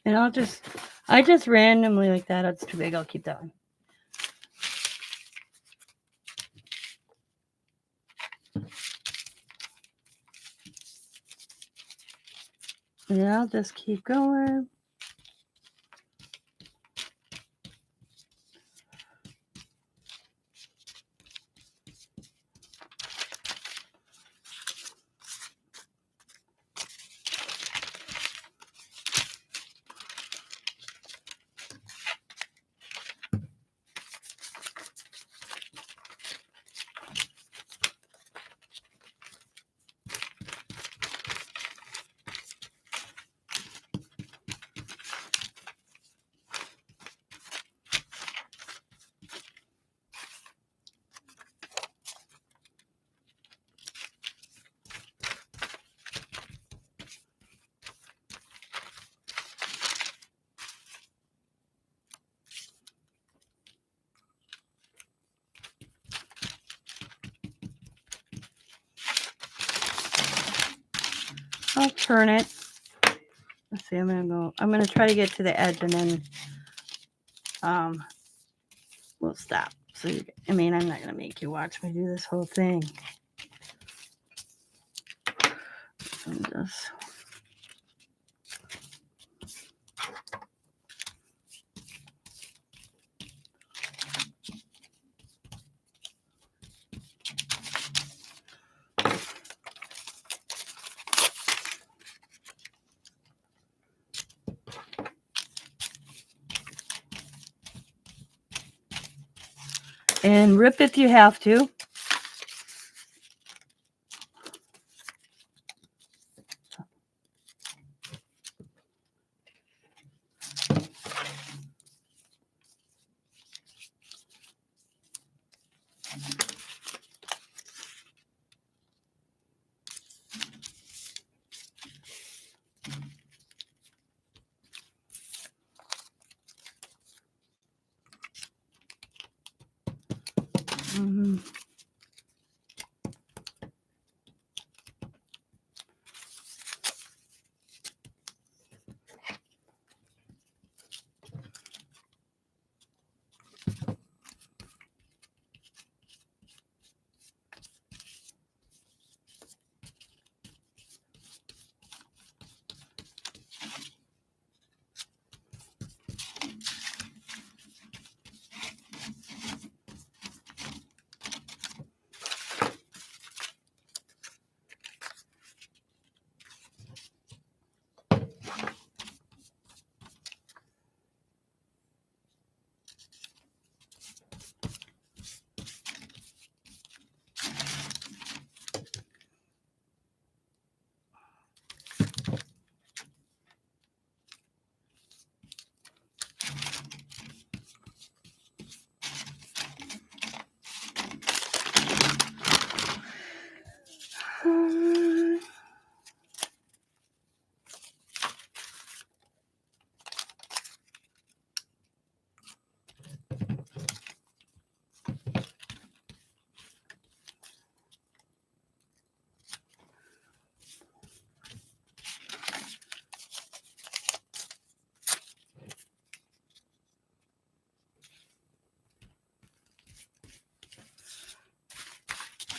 And I just randomly like that. It's too big. I'll keep that one. And I'll just keep going. I'll turn it. Let's see, I'm gonna try to get to the edge and then we'll stop. So I'm not gonna make you watch me do this whole thing. I'm just and rip if you have to. Mhm.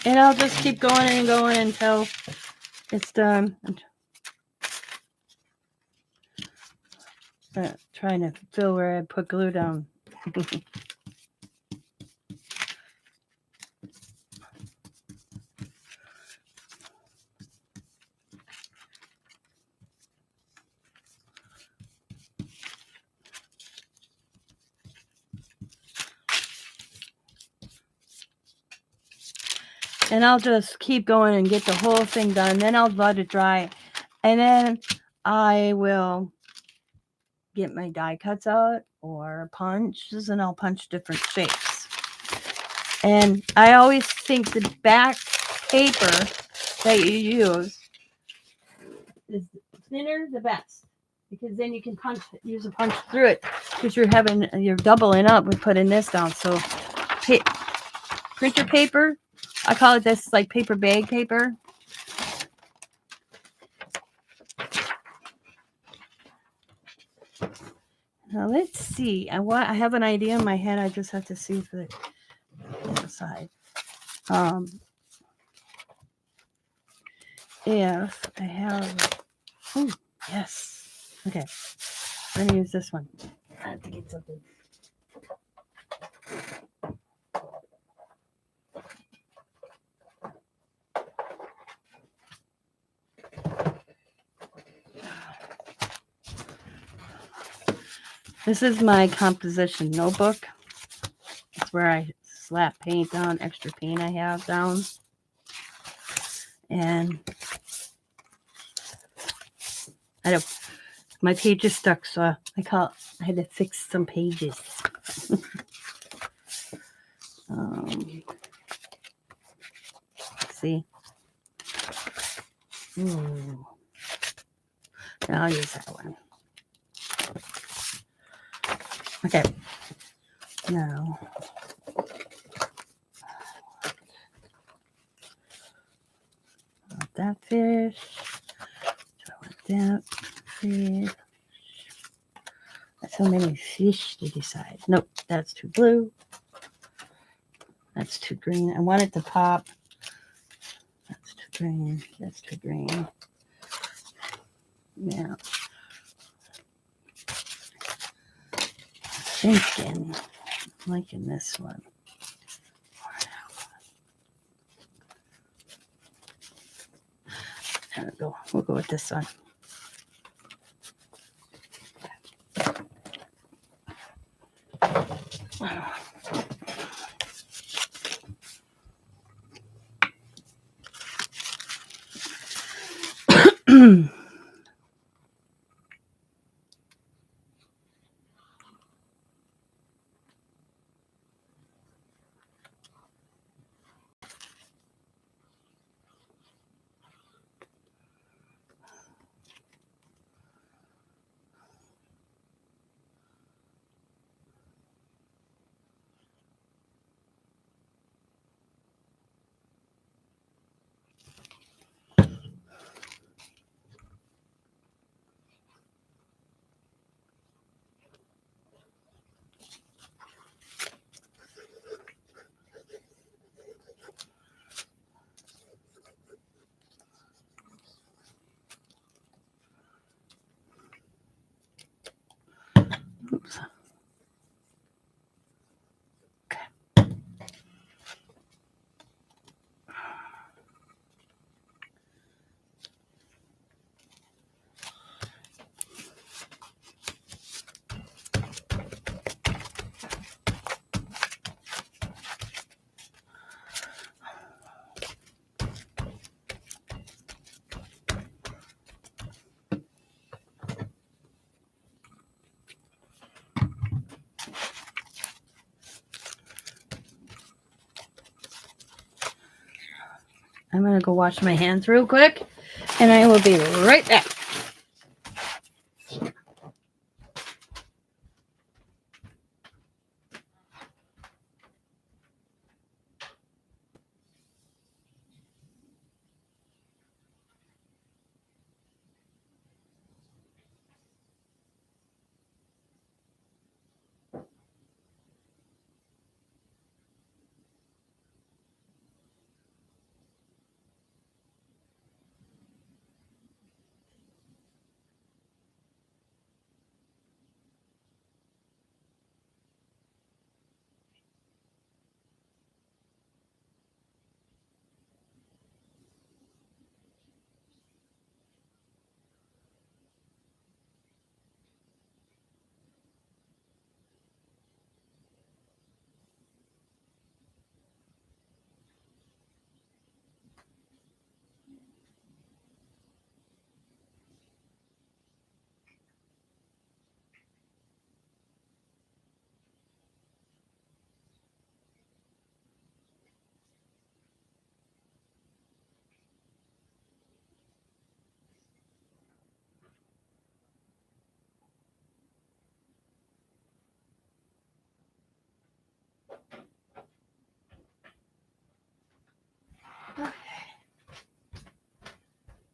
And I'll just keep going and going until it's done. I'm trying to feel where I put glue down. And I'll just keep going and get the whole thing done. Then I'll let it dry. And then I will get my die cuts out or punches, and I'll punch different shapes. And I always think the back paper that you use is thinner the best, because then you can use a punch through it, because you're doubling up with putting this down. So printer paper, I call it this like paper bag paper. Now let's see. I have an idea in my head. I just have to see for the other side. If I have, oh yes, okay. I'm gonna use this one. I have to get something. This is my composition notebook. It's where I slap paint down, extra paint I have down. And my page is stuck, so I had to fix some pages. See? Ooh. I'll use that one. Okay. Now, I want that fish. I want that fish. That's so many fish to decide. Nope, that's too blue. That's too green. I want it to pop. That's too green. That's too green. Yeah. I'm liking this one. There we go. We'll go with this one. I'm going to go wash my hands real quick, and I will be right back.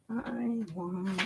I want...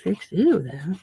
fix you then.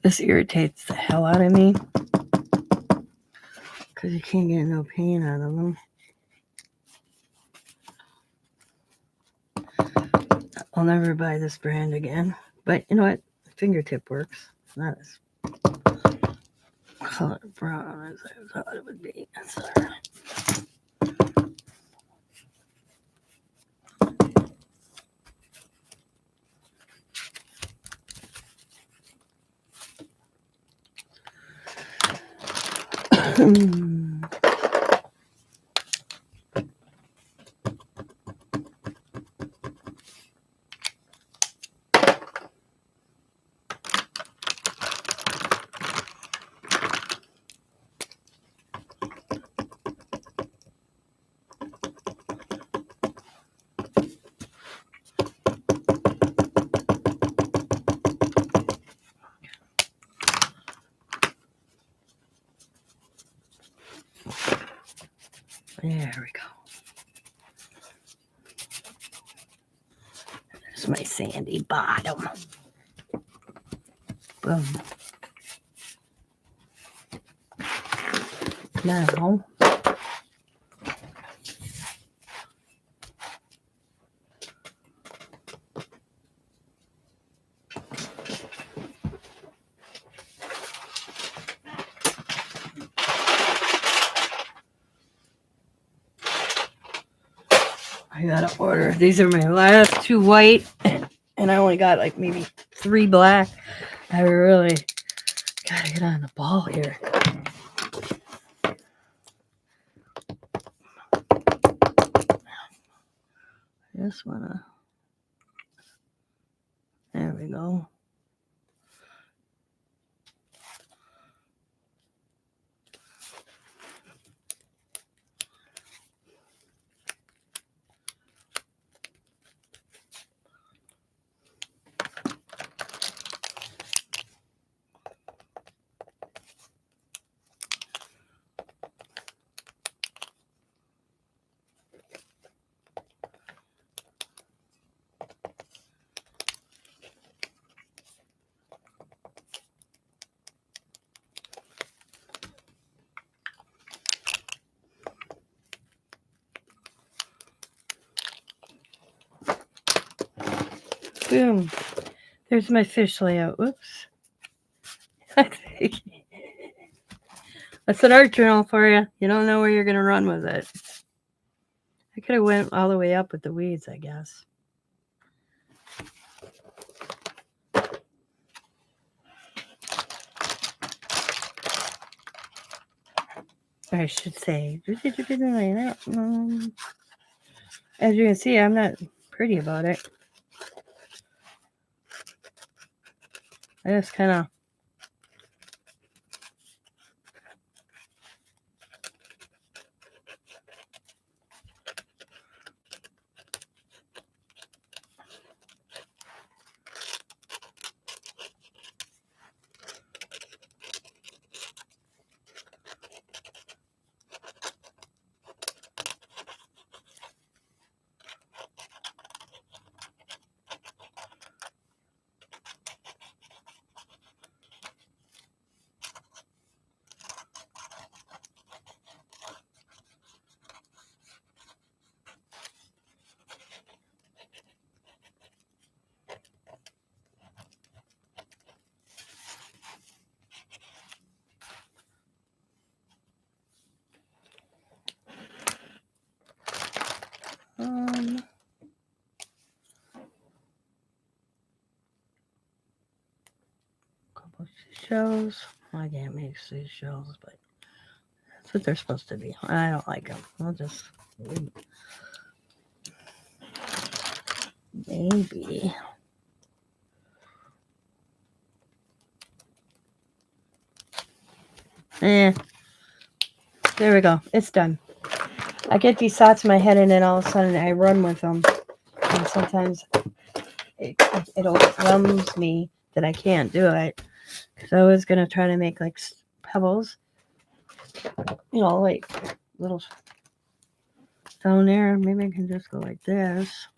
This irritates the hell out of me because you can't get no paint out of them. I'll never buy this brand again. But you know what? Fingertip works. It's not as color brown as I thought it would be. That's all right. There we go. There's my sandy bottom. Boom. Now, I gotta order. These are my last two white, and I only got like maybe 3 black. I really gotta get on the ball here. Just wanna. There we go. Boom. There's my fish layout. Whoops. That's an art journal for you. You don't know where you're going to run with it. I could have went all the way up with the weeds, I guess. I should say. As you can see, I'm not pretty about it. I just kind of shells. I can't make these shells, but that's what they're supposed to be. I don't like them. I'll just maybe. There we go. It's done. I get these thoughts in my head, and then all of a sudden I run with them. And sometimes it overwhelms me that I can't do it. Because I was going to try to make like pebbles. Like little down there. Maybe I can just go like this.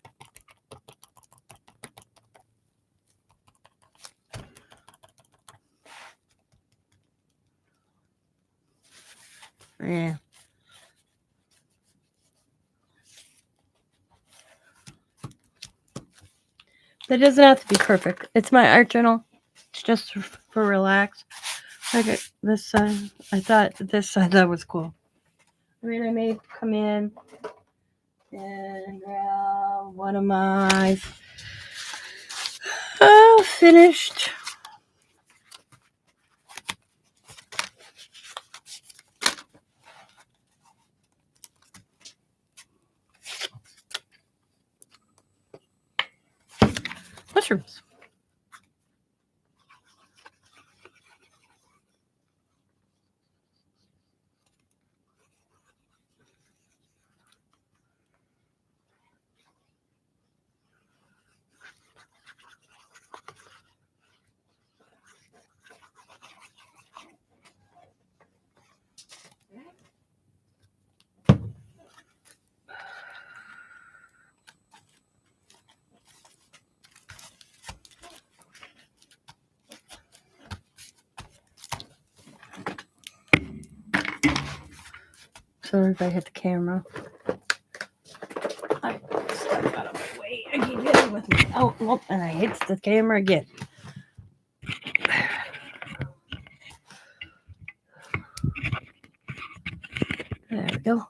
Yeah. It doesn't have to be perfect. It's my art journal. It's just for relax. Like this side. I thought this side that was cool. I may come in and grab one of my finished mushrooms. Sorry if I hit the camera. I stepped out of my way. I keep hitting with me. Oh, nope, and I hit the camera again. There we go.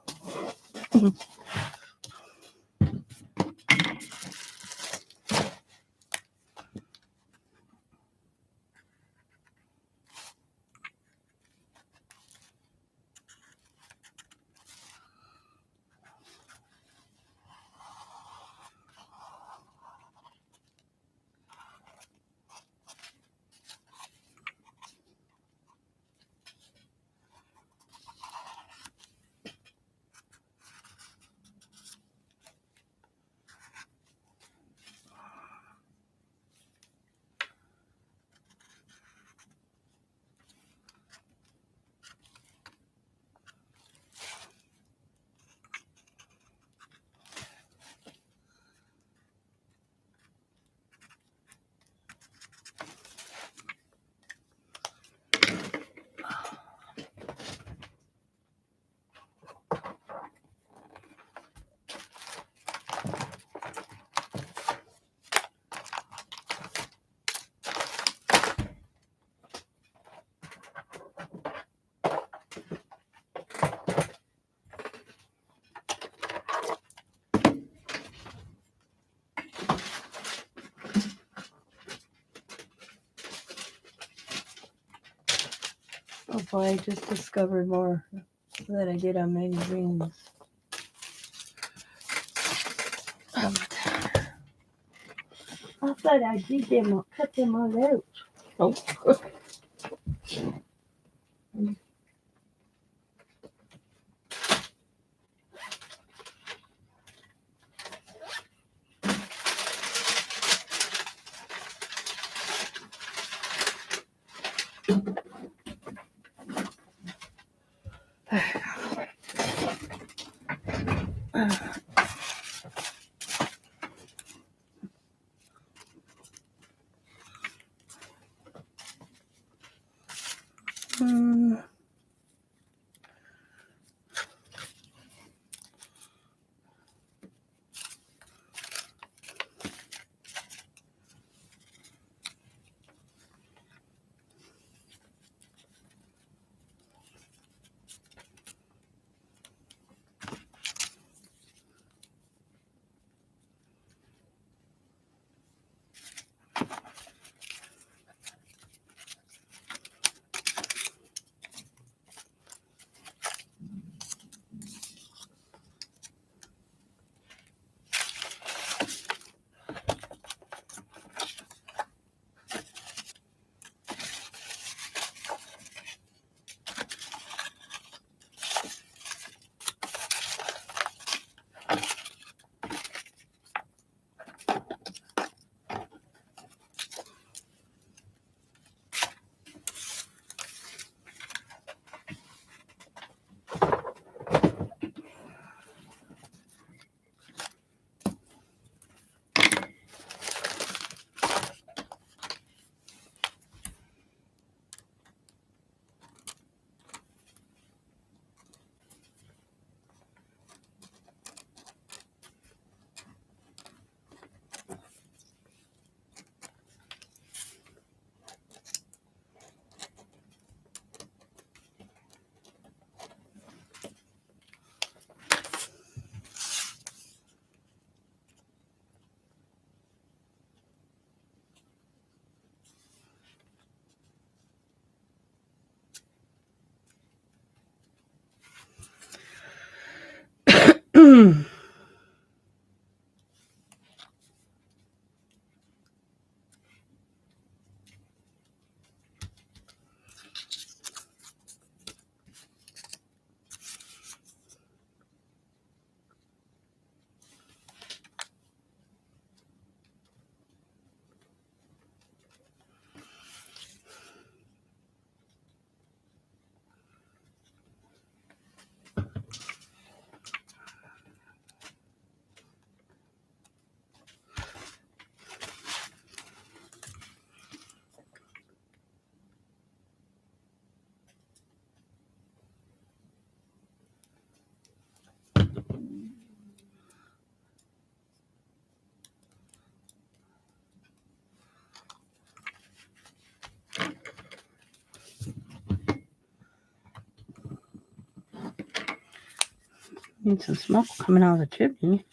Oh boy, I just discovered more that I did on magazines. I thought I did them, cut them all out. Oh. Need some smoke coming out of the chimney.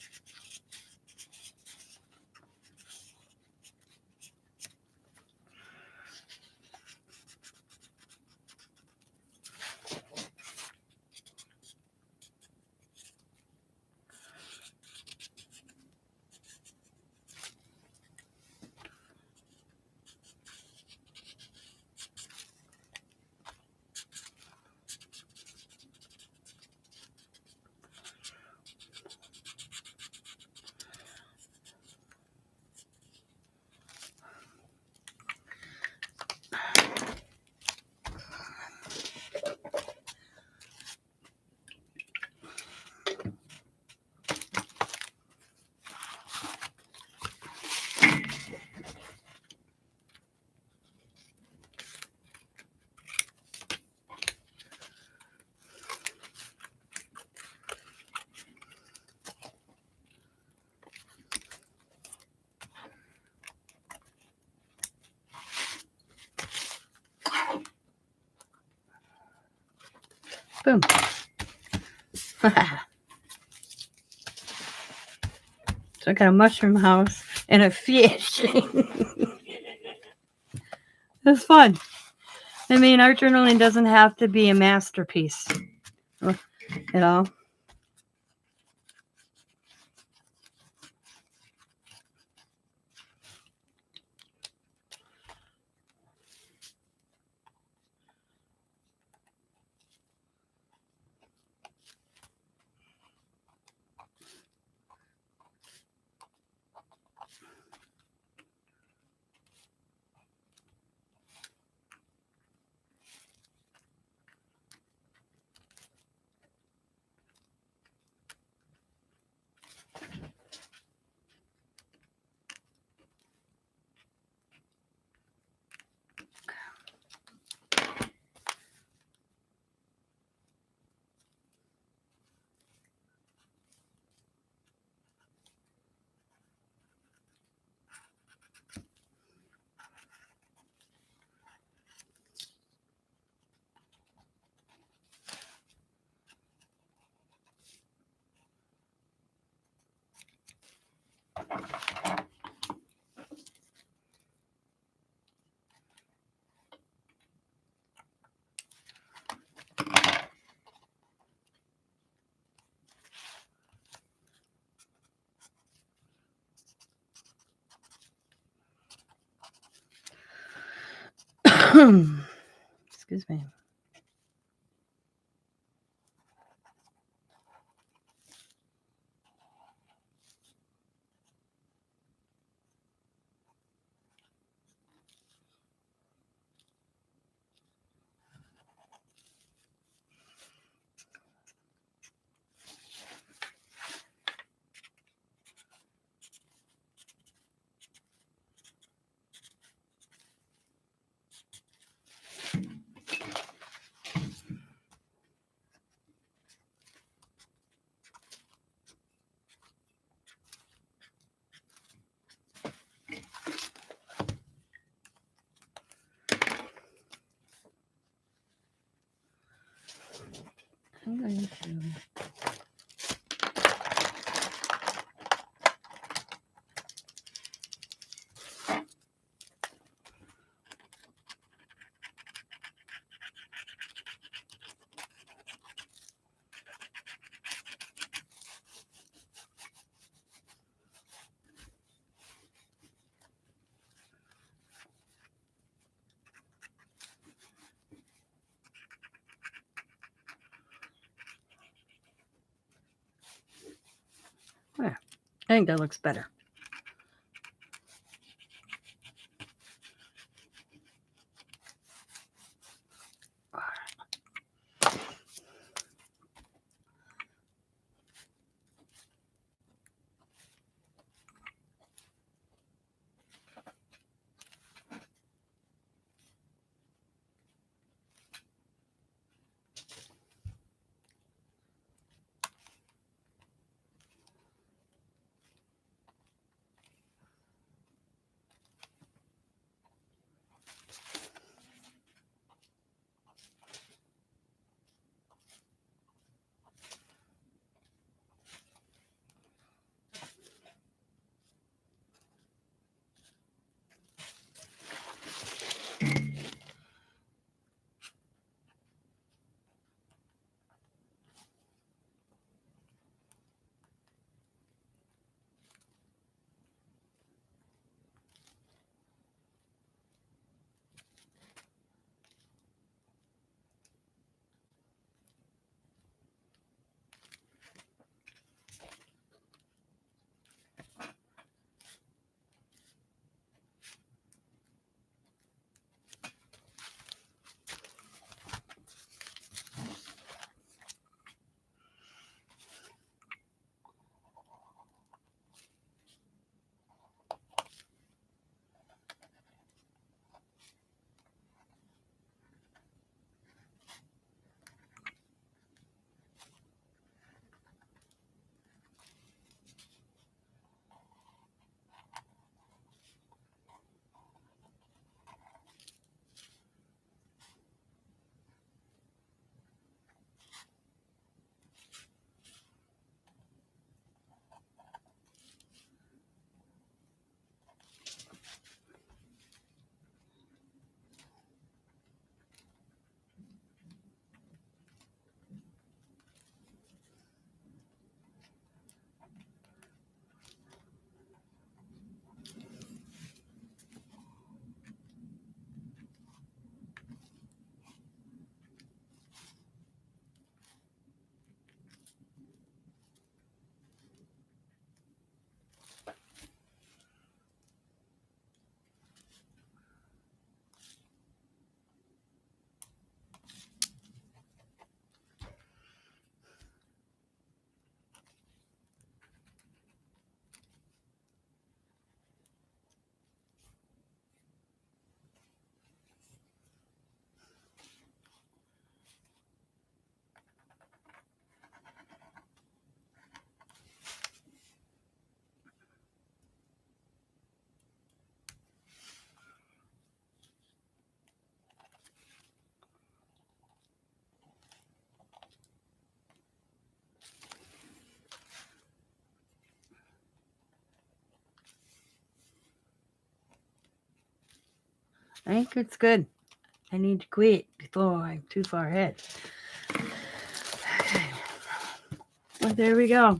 Boom. So I got a mushroom house and a fish. It's fun. I mean, art journaling doesn't have to be a masterpiece, you know. Excuse me. I'm going to. I think that looks better. I think it's good. I need to quit before I'm too far ahead. Okay. Well, there we go.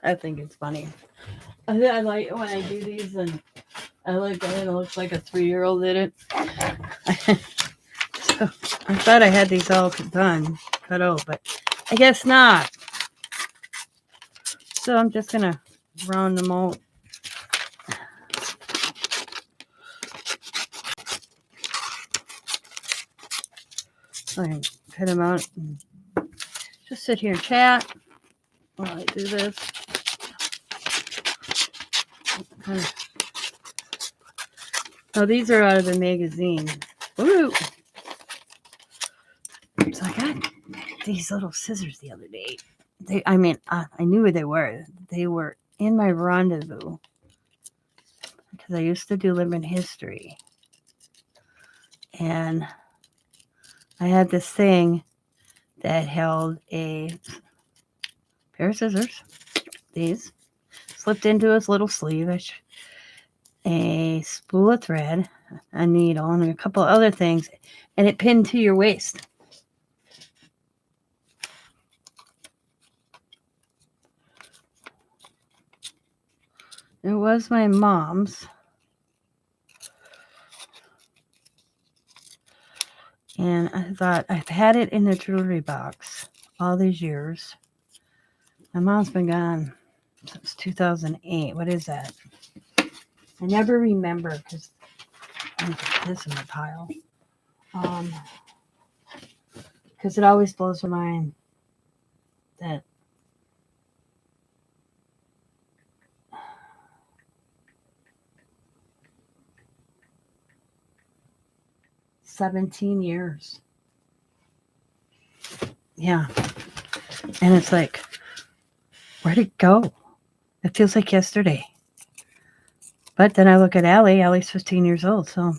I think it's funny. I like when I do these, and I like it. It looks like a 3-year-old did it. So I thought I had these all done, cut out, but I guess not. So I'm just gonna round them out. So I can cut them out and just sit here and chat while I do this. Oh, these are out of the magazine. Woo! So I got these little scissors the other day. I knew where they were. They were in my rendezvous because I used to do living history. And I had this thing that held a pair of scissors. These slipped into its little sleeve. A spool of thread, a needle, and a couple of other things, and it pinned to your waist. It was my mom's, and I thought I've had it in the jewelry box all these years. My mom's been gone since 2008. What is that? I never remember because I put this in my pile. Because it always blows my mind that $17 years. Yeah. And it's like, where'd it go? It feels like yesterday. But then I look at Allie. Allie's 15 years old, so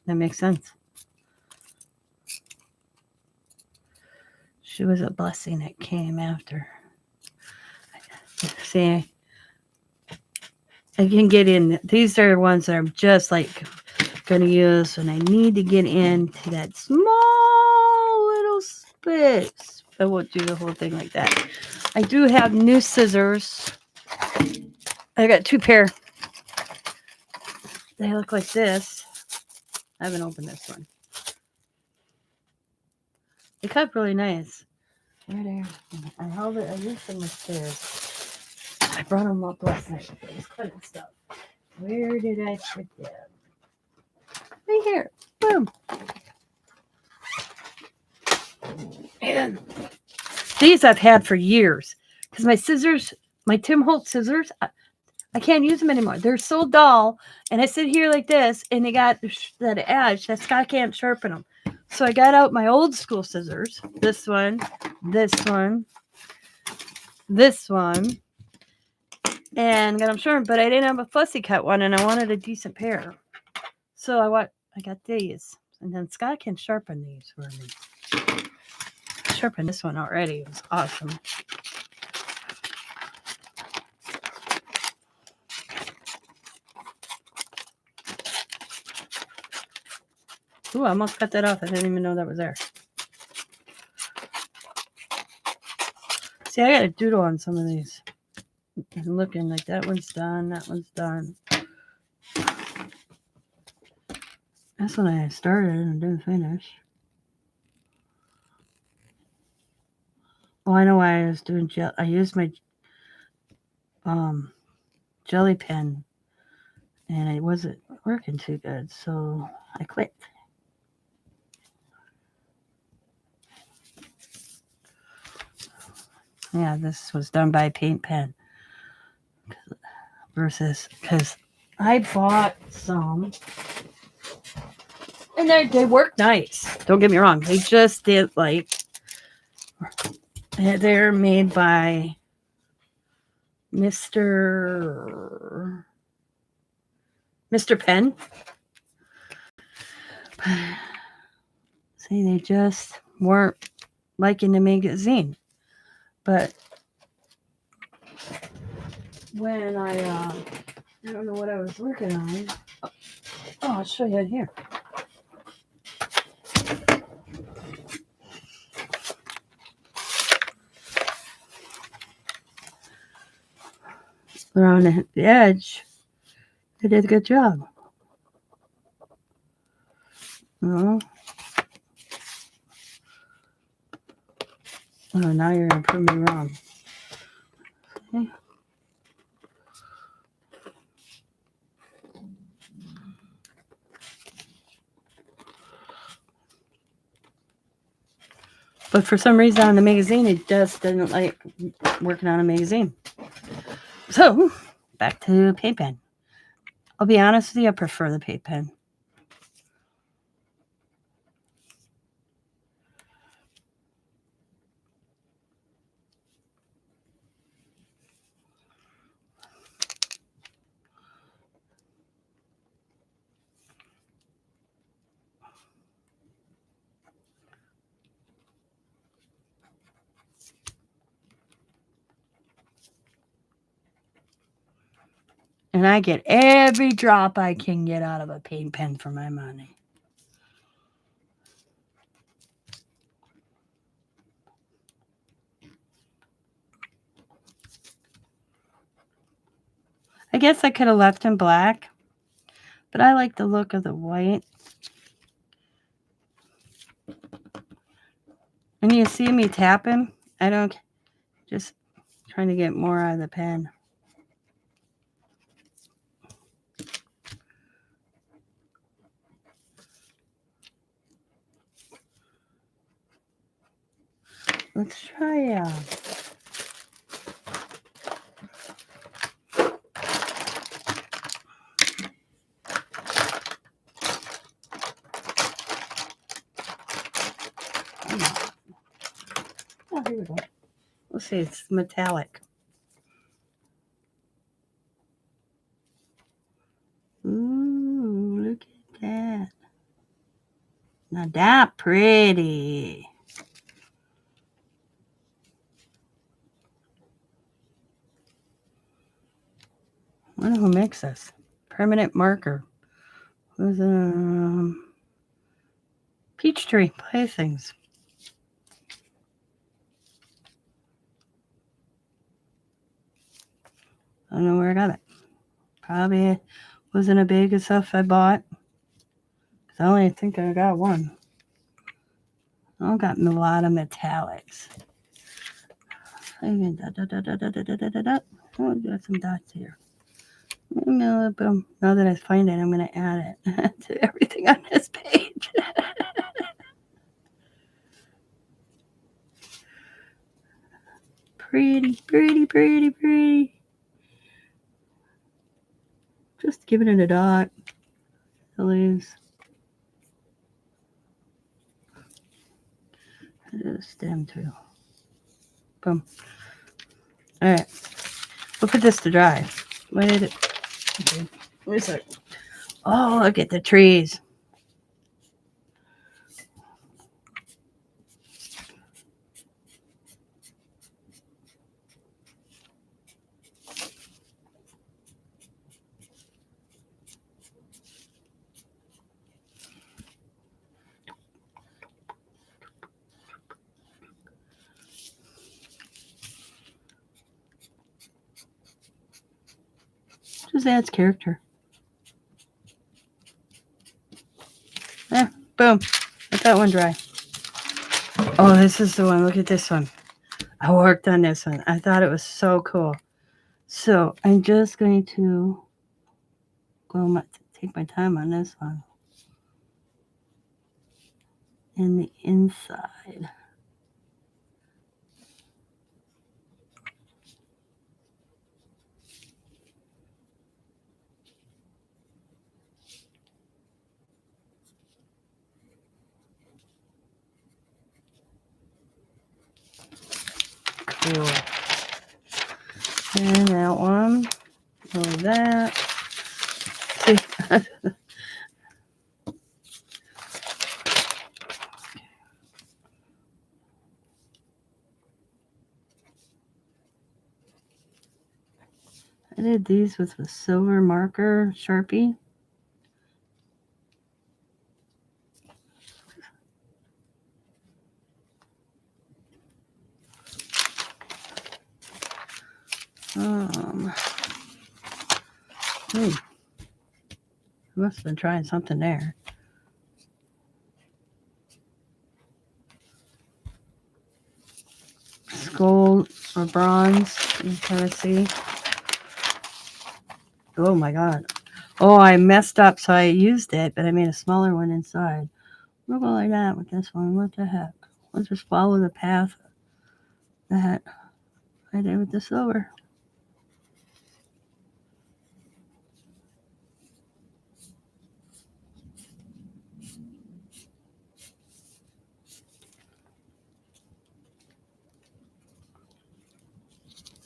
that makes sense. She was a blessing that came after. See, I can get in. These are ones that I'm just like going to use when I need to get into that small little space. I won't do the whole thing like that. I do have new scissors. I got 2 pair. They look like this. I haven't opened this one. They cut really nice. Right there. I held it. I used them upstairs. I brought them up last night. I was cutting stuff. Where did I put them? Right here. Boom. And these I've had for years. Because my scissors, my Tim Holtz scissors, I can't use them anymore. They're so dull. And I sit here like this, and they got that edge that Scott can't sharpen them. So I got out my old school scissors. This one, this one, this one. And got them sharpened. But I didn't have a fussy cut one, and I wanted a decent pair. So I got these. And then Scott can sharpen these for me. I sharpened this one already. It was awesome. Ooh, I almost cut that off. I didn't even know that was there. See, I got a doodle on some of these. I'm looking like that one's done. That one's done. That's when I started and didn't finish. Oh, I know why I was doing gel. I used my jelly pen, and it wasn't working too good, so I quit. Yeah, this was done by paint pen versus because I bought some, and they work nice. Don't get me wrong; they just did like they're made by Mr. Penn. See, they just weren't liking the magazine. But when I don't know what I was working on. Oh, I'll show you here. Around the edge, they did a good job. Oh, now you're going to prove me wrong. Okay. But for some reason on the magazine, it just didn't like working on a magazine. So, back to paint pen. I'll be honest with you, I prefer the paint pen. And I get every drop I can get out of a paint pen for my money. I guess I could have left him black, but I like the look of the white. And you see me tap him, I don't, just trying to get more out of the pen. Let's try oh, here we go. Let's see, it's metallic. Ooh, look at that. Now that pretty. I wonder who makes this. Permanent marker. Who's Peachtree Playthings. I don't know where I got it. Probably wasn't a bag of stuff I bought. I only think I got one. I got a lot of metallics. Oh, got some dots here. Now that I find it, I'm going to add it to everything on this page. Pretty, pretty, pretty, pretty. Just giving it a dot. The leaves. The stem too. Boom. All right. We'll put this to dry. Why did it? Okay. Wait a sec. Oh, look at the trees. Just adds character. Boom. Let that one dry. Oh, this is the one. Look at this one. I worked on this one. I thought it was so cool. So I'm just going to take my time on this one. And the inside. Cool. And that one. All that. See? I did these with a silver marker Sharpie. I must have been trying something there. Gold or bronze, you kind of see. Oh my god. Oh, I messed up, so I used it, but I made a smaller one inside. We'll go like that with this one. What the heck? Let's just follow the path that I did with the silver.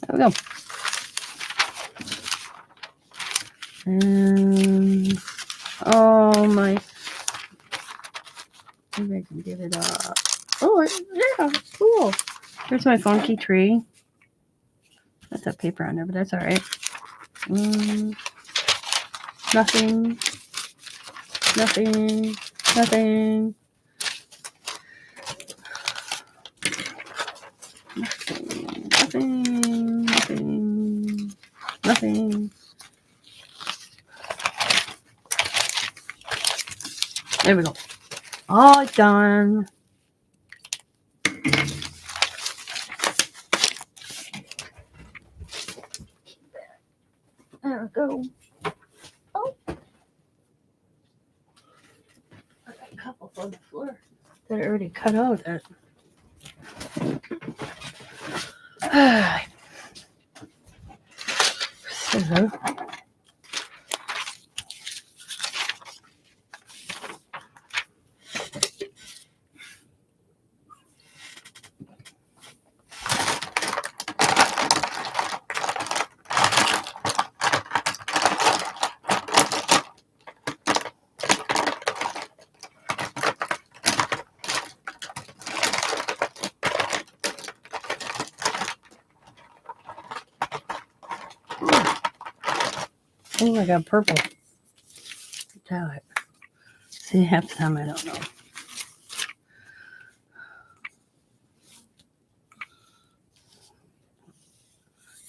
There we go. And oh my, maybe I can give it up. Oh yeah, cool. Here's my funky tree. That's that paper on there, but that's all right. Nothing. Nothing. Nothing. Nothing. Nothing. Nothing. There we go. All done. on the floor that I already cut out. Scissor. Oh, I got purple. Tell it. See, half the time I don't know.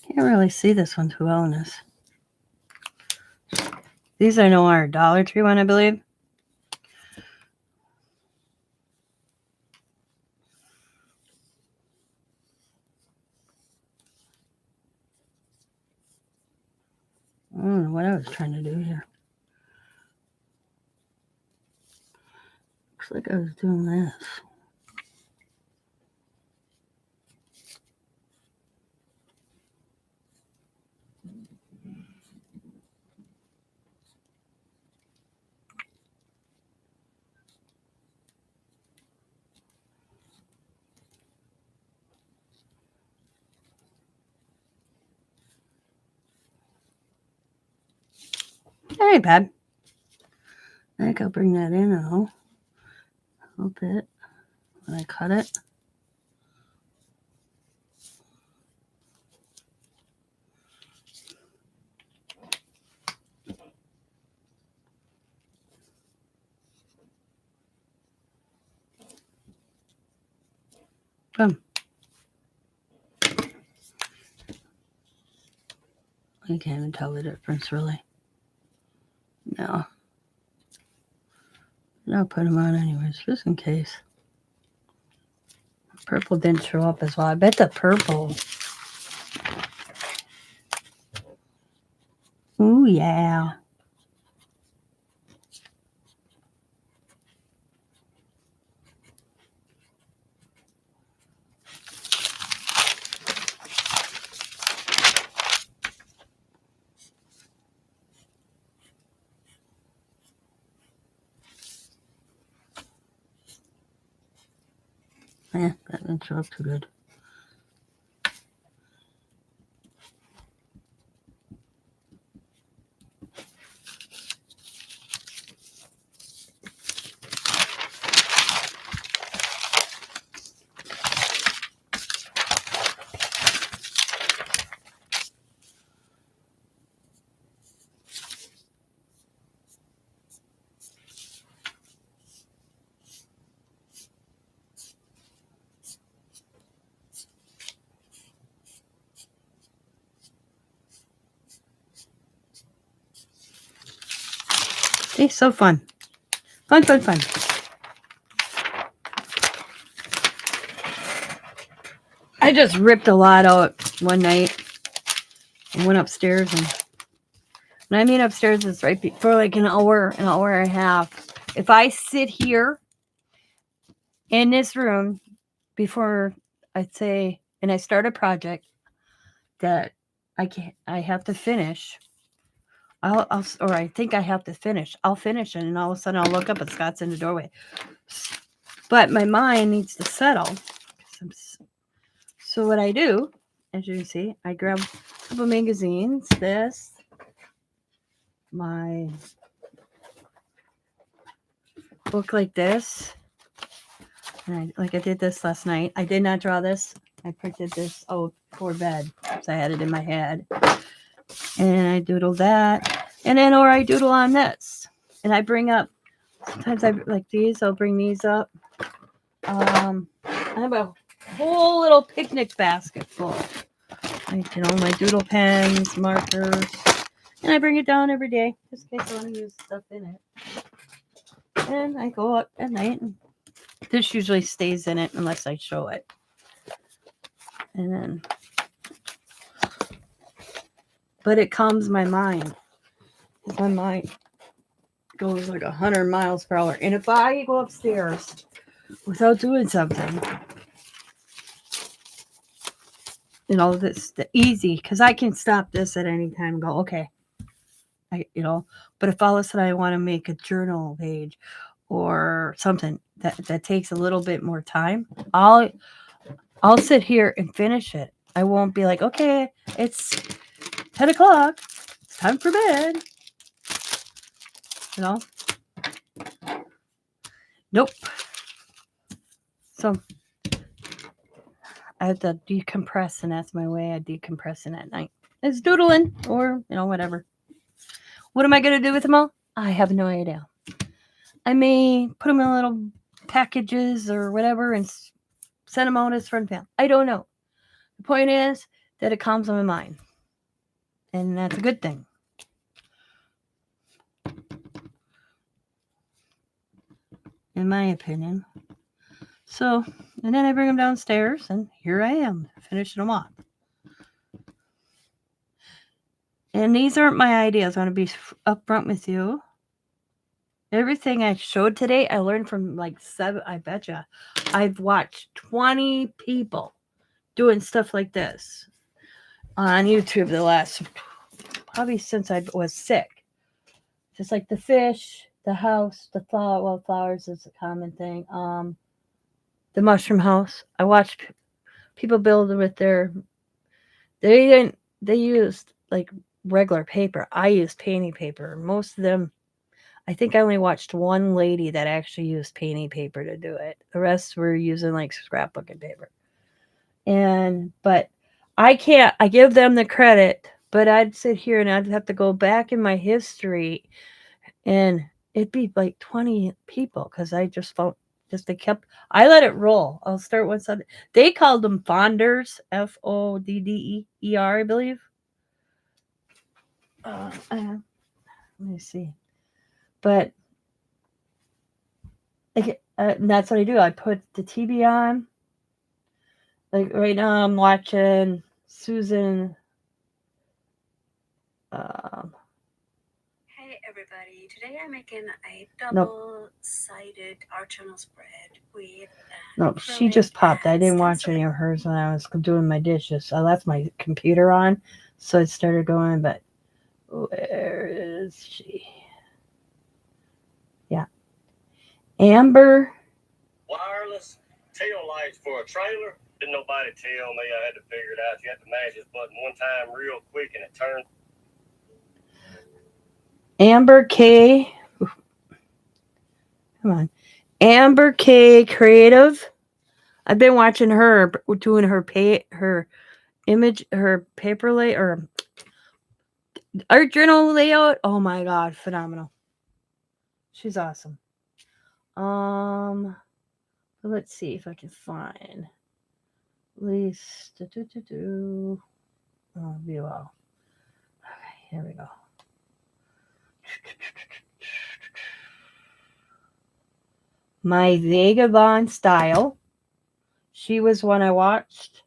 Can't really see this one too well in this. These I know are a Dollar Tree one, I believe. I don't know what I was trying to do here. Looks like I was doing this. That ain't bad. I think I'll bring that in a little bit when I cut it. Boom. I can't even tell the difference, really. No. I'll put them on anyways, just in case. Purple didn't show up as well. I bet the purple. Ooh, yeah. Yeah, that didn't show up too good. See, so fun. Fun. I just ripped a lot out one night and went upstairs. And when I mean upstairs, it's right for like an hour and a half. If I sit here in this room before I'd say, and I start a project that I have to finish. I think I have to finish. I'll finish it, and all of a sudden I'll look up and Scott's in the doorway. But my mind needs to settle. So what I do, as you can see, I grab a couple magazines. This, my book like this, and I did this last night. I did not draw this. I printed this out for bed, so I had it in my head, and I doodle that. And then, or I doodle on this. And I bring up, sometimes I like these, I'll bring these up. I have a whole little picnic basket full. Like, my doodle pens, markers. And I bring it down every day, just in case I want to use stuff in it. And I go up at night, and this usually stays in it unless I show it. And then, but it calms my mind. My mind goes like 100 miles per hour. And if I go upstairs without doing something, this the easy, because I can stop this at any time and go, okay. But if all of a sudden I want to make a journal page or something that takes a little bit more time, I'll sit here and finish it. I won't be like, okay, it's 10 o'clock. It's time for bed. Nope. So I have to decompress, and that's my way of decompressing at night. It's doodling or, whatever. What am I going to do with them all? I have no idea. I may put them in little packages or whatever and send them out as friend mail. I don't know. The point is that it calms my mind. And that's a good thing. In my opinion. So, and then I bring them downstairs, and here I am, finishing them off. And these aren't my ideas. I want to be upfront with you. Everything I showed today, I learned from like 7, I betcha. I've watched 20 people doing stuff like this on YouTube the last, probably since I was sick. Just like the fish, the house, the flower. Well, flowers is a common thing. The mushroom house. I watched people build with they used like regular paper. I used painting paper. Most of them, I think I only watched one lady that actually used painting paper to do it. The rest were using like scrapbooking paper. But I give them the credit, but I'd sit here and I'd have to go back in my history, and it'd be like 20 people because I just felt I let it roll. I'll start with something. They called them fonders, Fodder, I believe. Let me see. But and that's what I do. I put the TV on. Like right now, I'm watching Susan. Hey everybody! Today I'm making a double-sided artisanal spread with. No, she just popped. I didn't watch any of hers when I was doing my dishes. I left my computer on, so it started going. But where is she? Yeah, Amber. Wireless tail lights for a trailer. Didn't nobody tell me. I had to figure it out. You had to mash this button one time real quick and it turned. Amber K. Come on. Amber K Creative. I've been watching her doing her image, her paper or art journal layout. Oh my god, phenomenal. She's awesome. Let's see if I can find at least view all. Okay, here we go. My Vagabond Style. She was one I watched.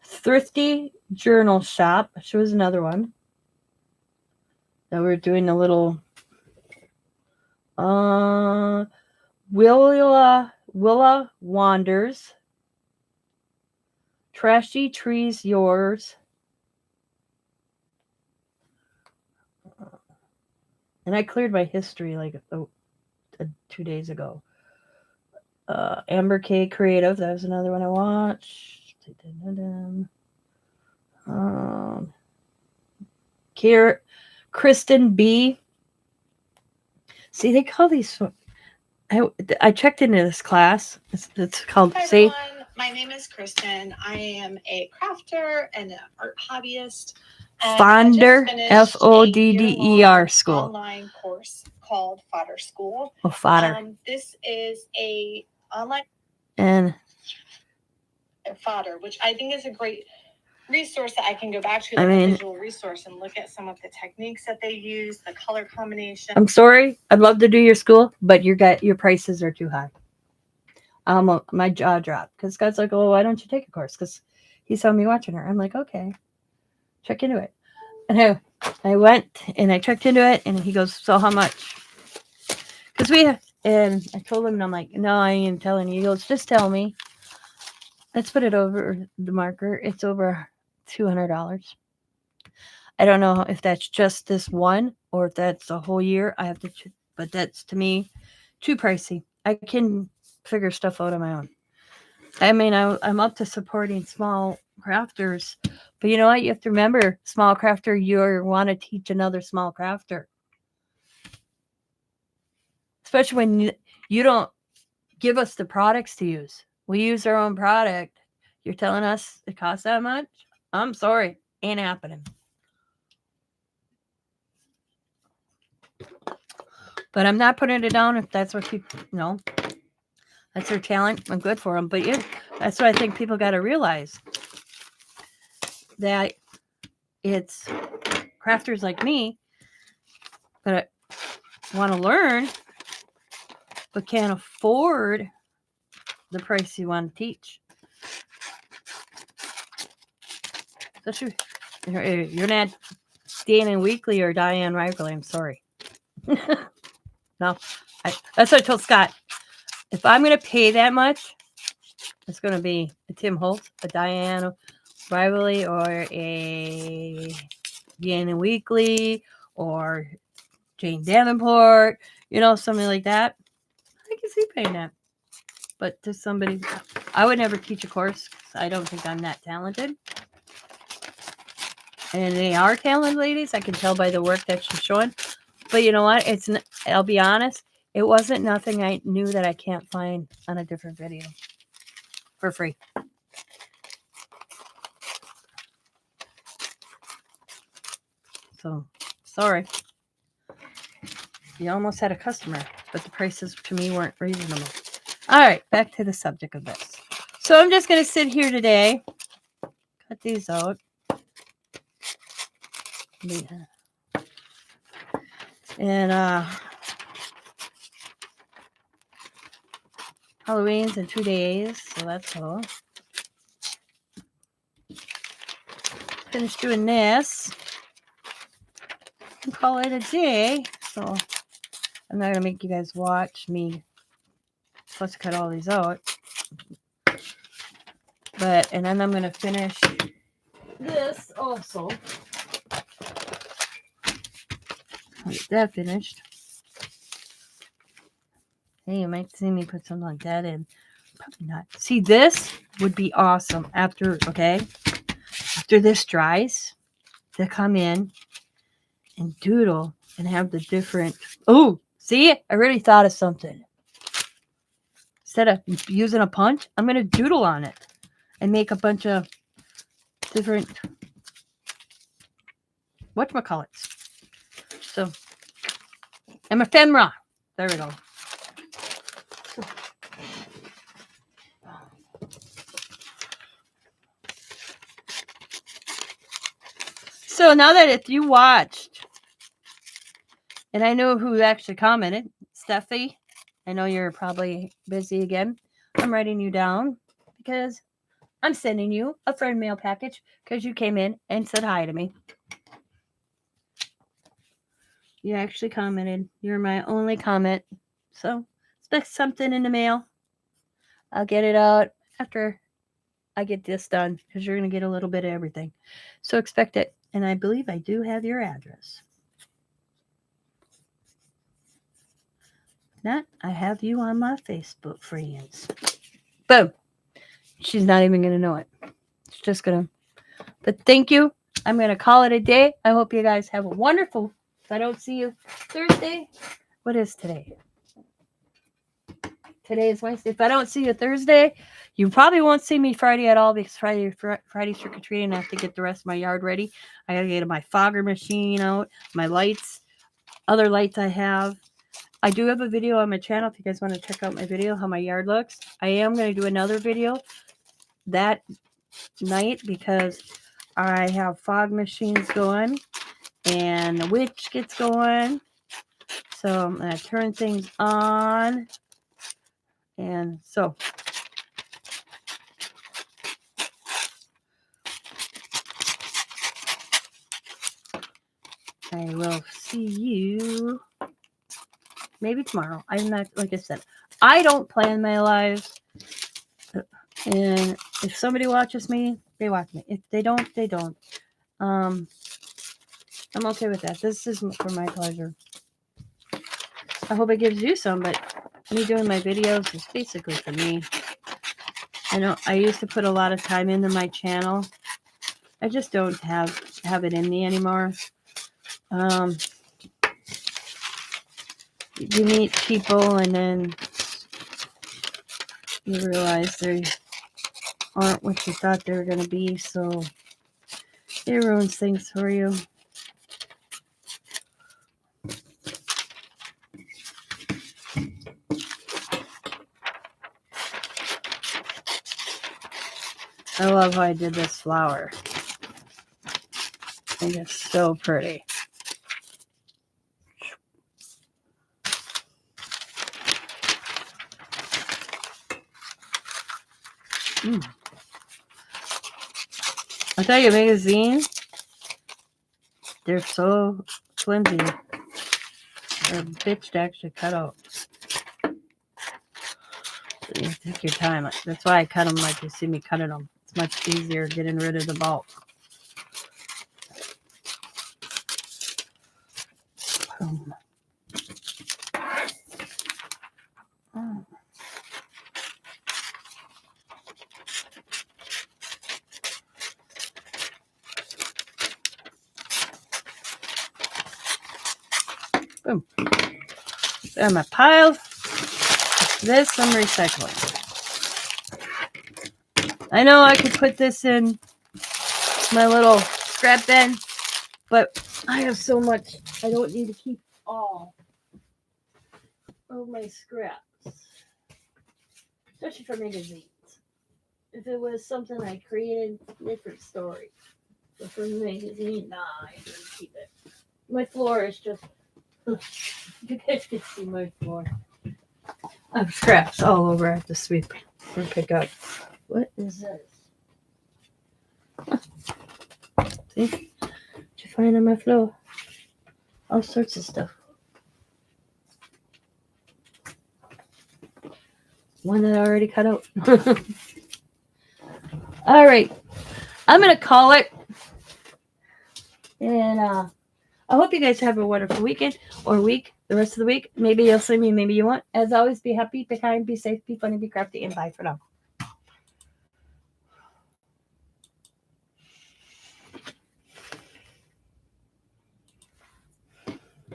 Thrifty Journal Shop. She was another one. That we're doing a little Willa Wanders. Trashy Trees Yours. And I cleared my history like 2 days ago. Amber K Creative, that was another one I watched. Kristen B. See, they call these. I checked into this class. It's called. Hi everyone, my name is Kristen. I am a crafter and an art hobbyist. Fonder, Fodder school. Online course called Fodder School. Oh, Fodder. This is a online and Fodder, which I think is a great resource that I can go back to, a visual resource, and look at some of the techniques that they use, the color combination. I'm sorry, I'd love to do your school, but your prices are too high. My jaw dropped because God's like, "Oh, why don't you take a course?" Because He saw me watching her. I'm like, okay, check into it. And I went and I checked into it, and he goes, so how much? Because and I told him, and I'm like, no, I ain't telling you. He goes, just tell me. Let's put it over the marker. It's over $200. I don't know if that's just this one or if that's a whole year. I have to, but that's to me too pricey. I can figure stuff out on my own. I mean, I'm up to supporting small crafters, but you know what? You have to remember, small crafter, you want to teach another small crafter, especially when you don't give us the products to use. We use our own product. You're telling us it costs that much? I'm sorry, ain't happening. But I'm not putting it down if that's what that's their talent. I'm good for them. But yeah, that's what I think people got to realize, that it's crafters like me that want to learn but can't afford the price you want to teach. Especially, you're not Dana Weekly or Diane Rigley. I'm sorry. No, that's what I told Scott. If I'm going to pay that much, it's going to be a Tim Holtz, a Diane Rigley, or a Dana Weekly, or Jane Davenport, something like that. I can see paying that. But to somebody, I would never teach a course because I don't think I'm that talented. And they are talented ladies. I can tell by the work that she's showing. But you know what? I'll be honest. It wasn't nothing I knew that I can't find on a different video for free. So, sorry. You almost had a customer, but the prices to me weren't reasonable. All right, back to the subject of this. So I'm just going to sit here today, cut these out. And Halloween's in 2 days, so that's cool. Finish doing this and call it a day. So I'm not going to make you guys watch me plus cut all these out. And then I'm going to finish this also. I'll get that finished. Hey, you might see me put something like that in. Probably not. See, this would be awesome after this dries, to come in and doodle and have the different. Oh, see, I already thought of something. Instead of using a punch, I'm going to doodle on it and make a bunch of different whatchamacallits. So, I'm ephemera. There we go. So now that if you watched, and I know who actually commented, Steffi, I know you're probably busy again. I'm writing you down because I'm sending you a friend mail package because you came in and said hi to me. You actually commented. You're my only comment. So expect something in the mail. I'll get it out after I get this done because you're going to get a little bit of everything. So expect it. And I believe I do have your address. If not, I have you on my Facebook friends. Boom. She's not even going to know it. She's just going to. But thank you. I'm going to call it a day. I hope you guys have a wonderful. If I don't see you Thursday, what is today? Today is Wednesday. If I don't see you Thursday, you probably won't see me Friday at all because Friday's trick-or-treating. I have to get the rest of my yard ready. I got to get my fogger machine out, my lights, other lights I have. I do have a video on my channel if you guys want to check out my video, how my yard looks. I am going to do another video that night because I have fog machines going and the witch gets going. So I'm going to turn things on. And so I will see you maybe tomorrow. I'm not, like I said, I don't plan my lives. And if somebody watches me, they watch me. If they don't, they don't. I'm okay with that. This is for my pleasure. I hope it gives you some, but me doing my videos is basically for me. I know I used to put a lot of time into my channel. I just don't have it in me anymore. You meet people and then you realize they aren't what you thought they were going to be, so it ruins things for you. I love how I did this flower. I think it's so pretty. I tell you, magazines, they're so flimsy. They're a bitch to actually cut out. So you take your time. That's why I cut them like you see me cutting them. It's much easier getting rid of the bulk. Boom. Oh. Boom. There my pile. This I'm recycling. I know I could put this in my little scrap bin, but I have so much. I don't need to keep all of my scraps, especially for magazines. If it was something I created, different story. But for magazine, nah, I didn't keep it. My floor is just. You guys can see my floor. I have scraps all over. I have to sweep or pick up. What is this? See? What you find on my floor? All sorts of stuff. One that I already cut out. All right. I'm going to call it. And I hope you guys have a wonderful weekend or week, the rest of the week. Maybe you'll see me, maybe you won't. As always, be happy, be kind, be safe, be funny, be crafty, and bye for now.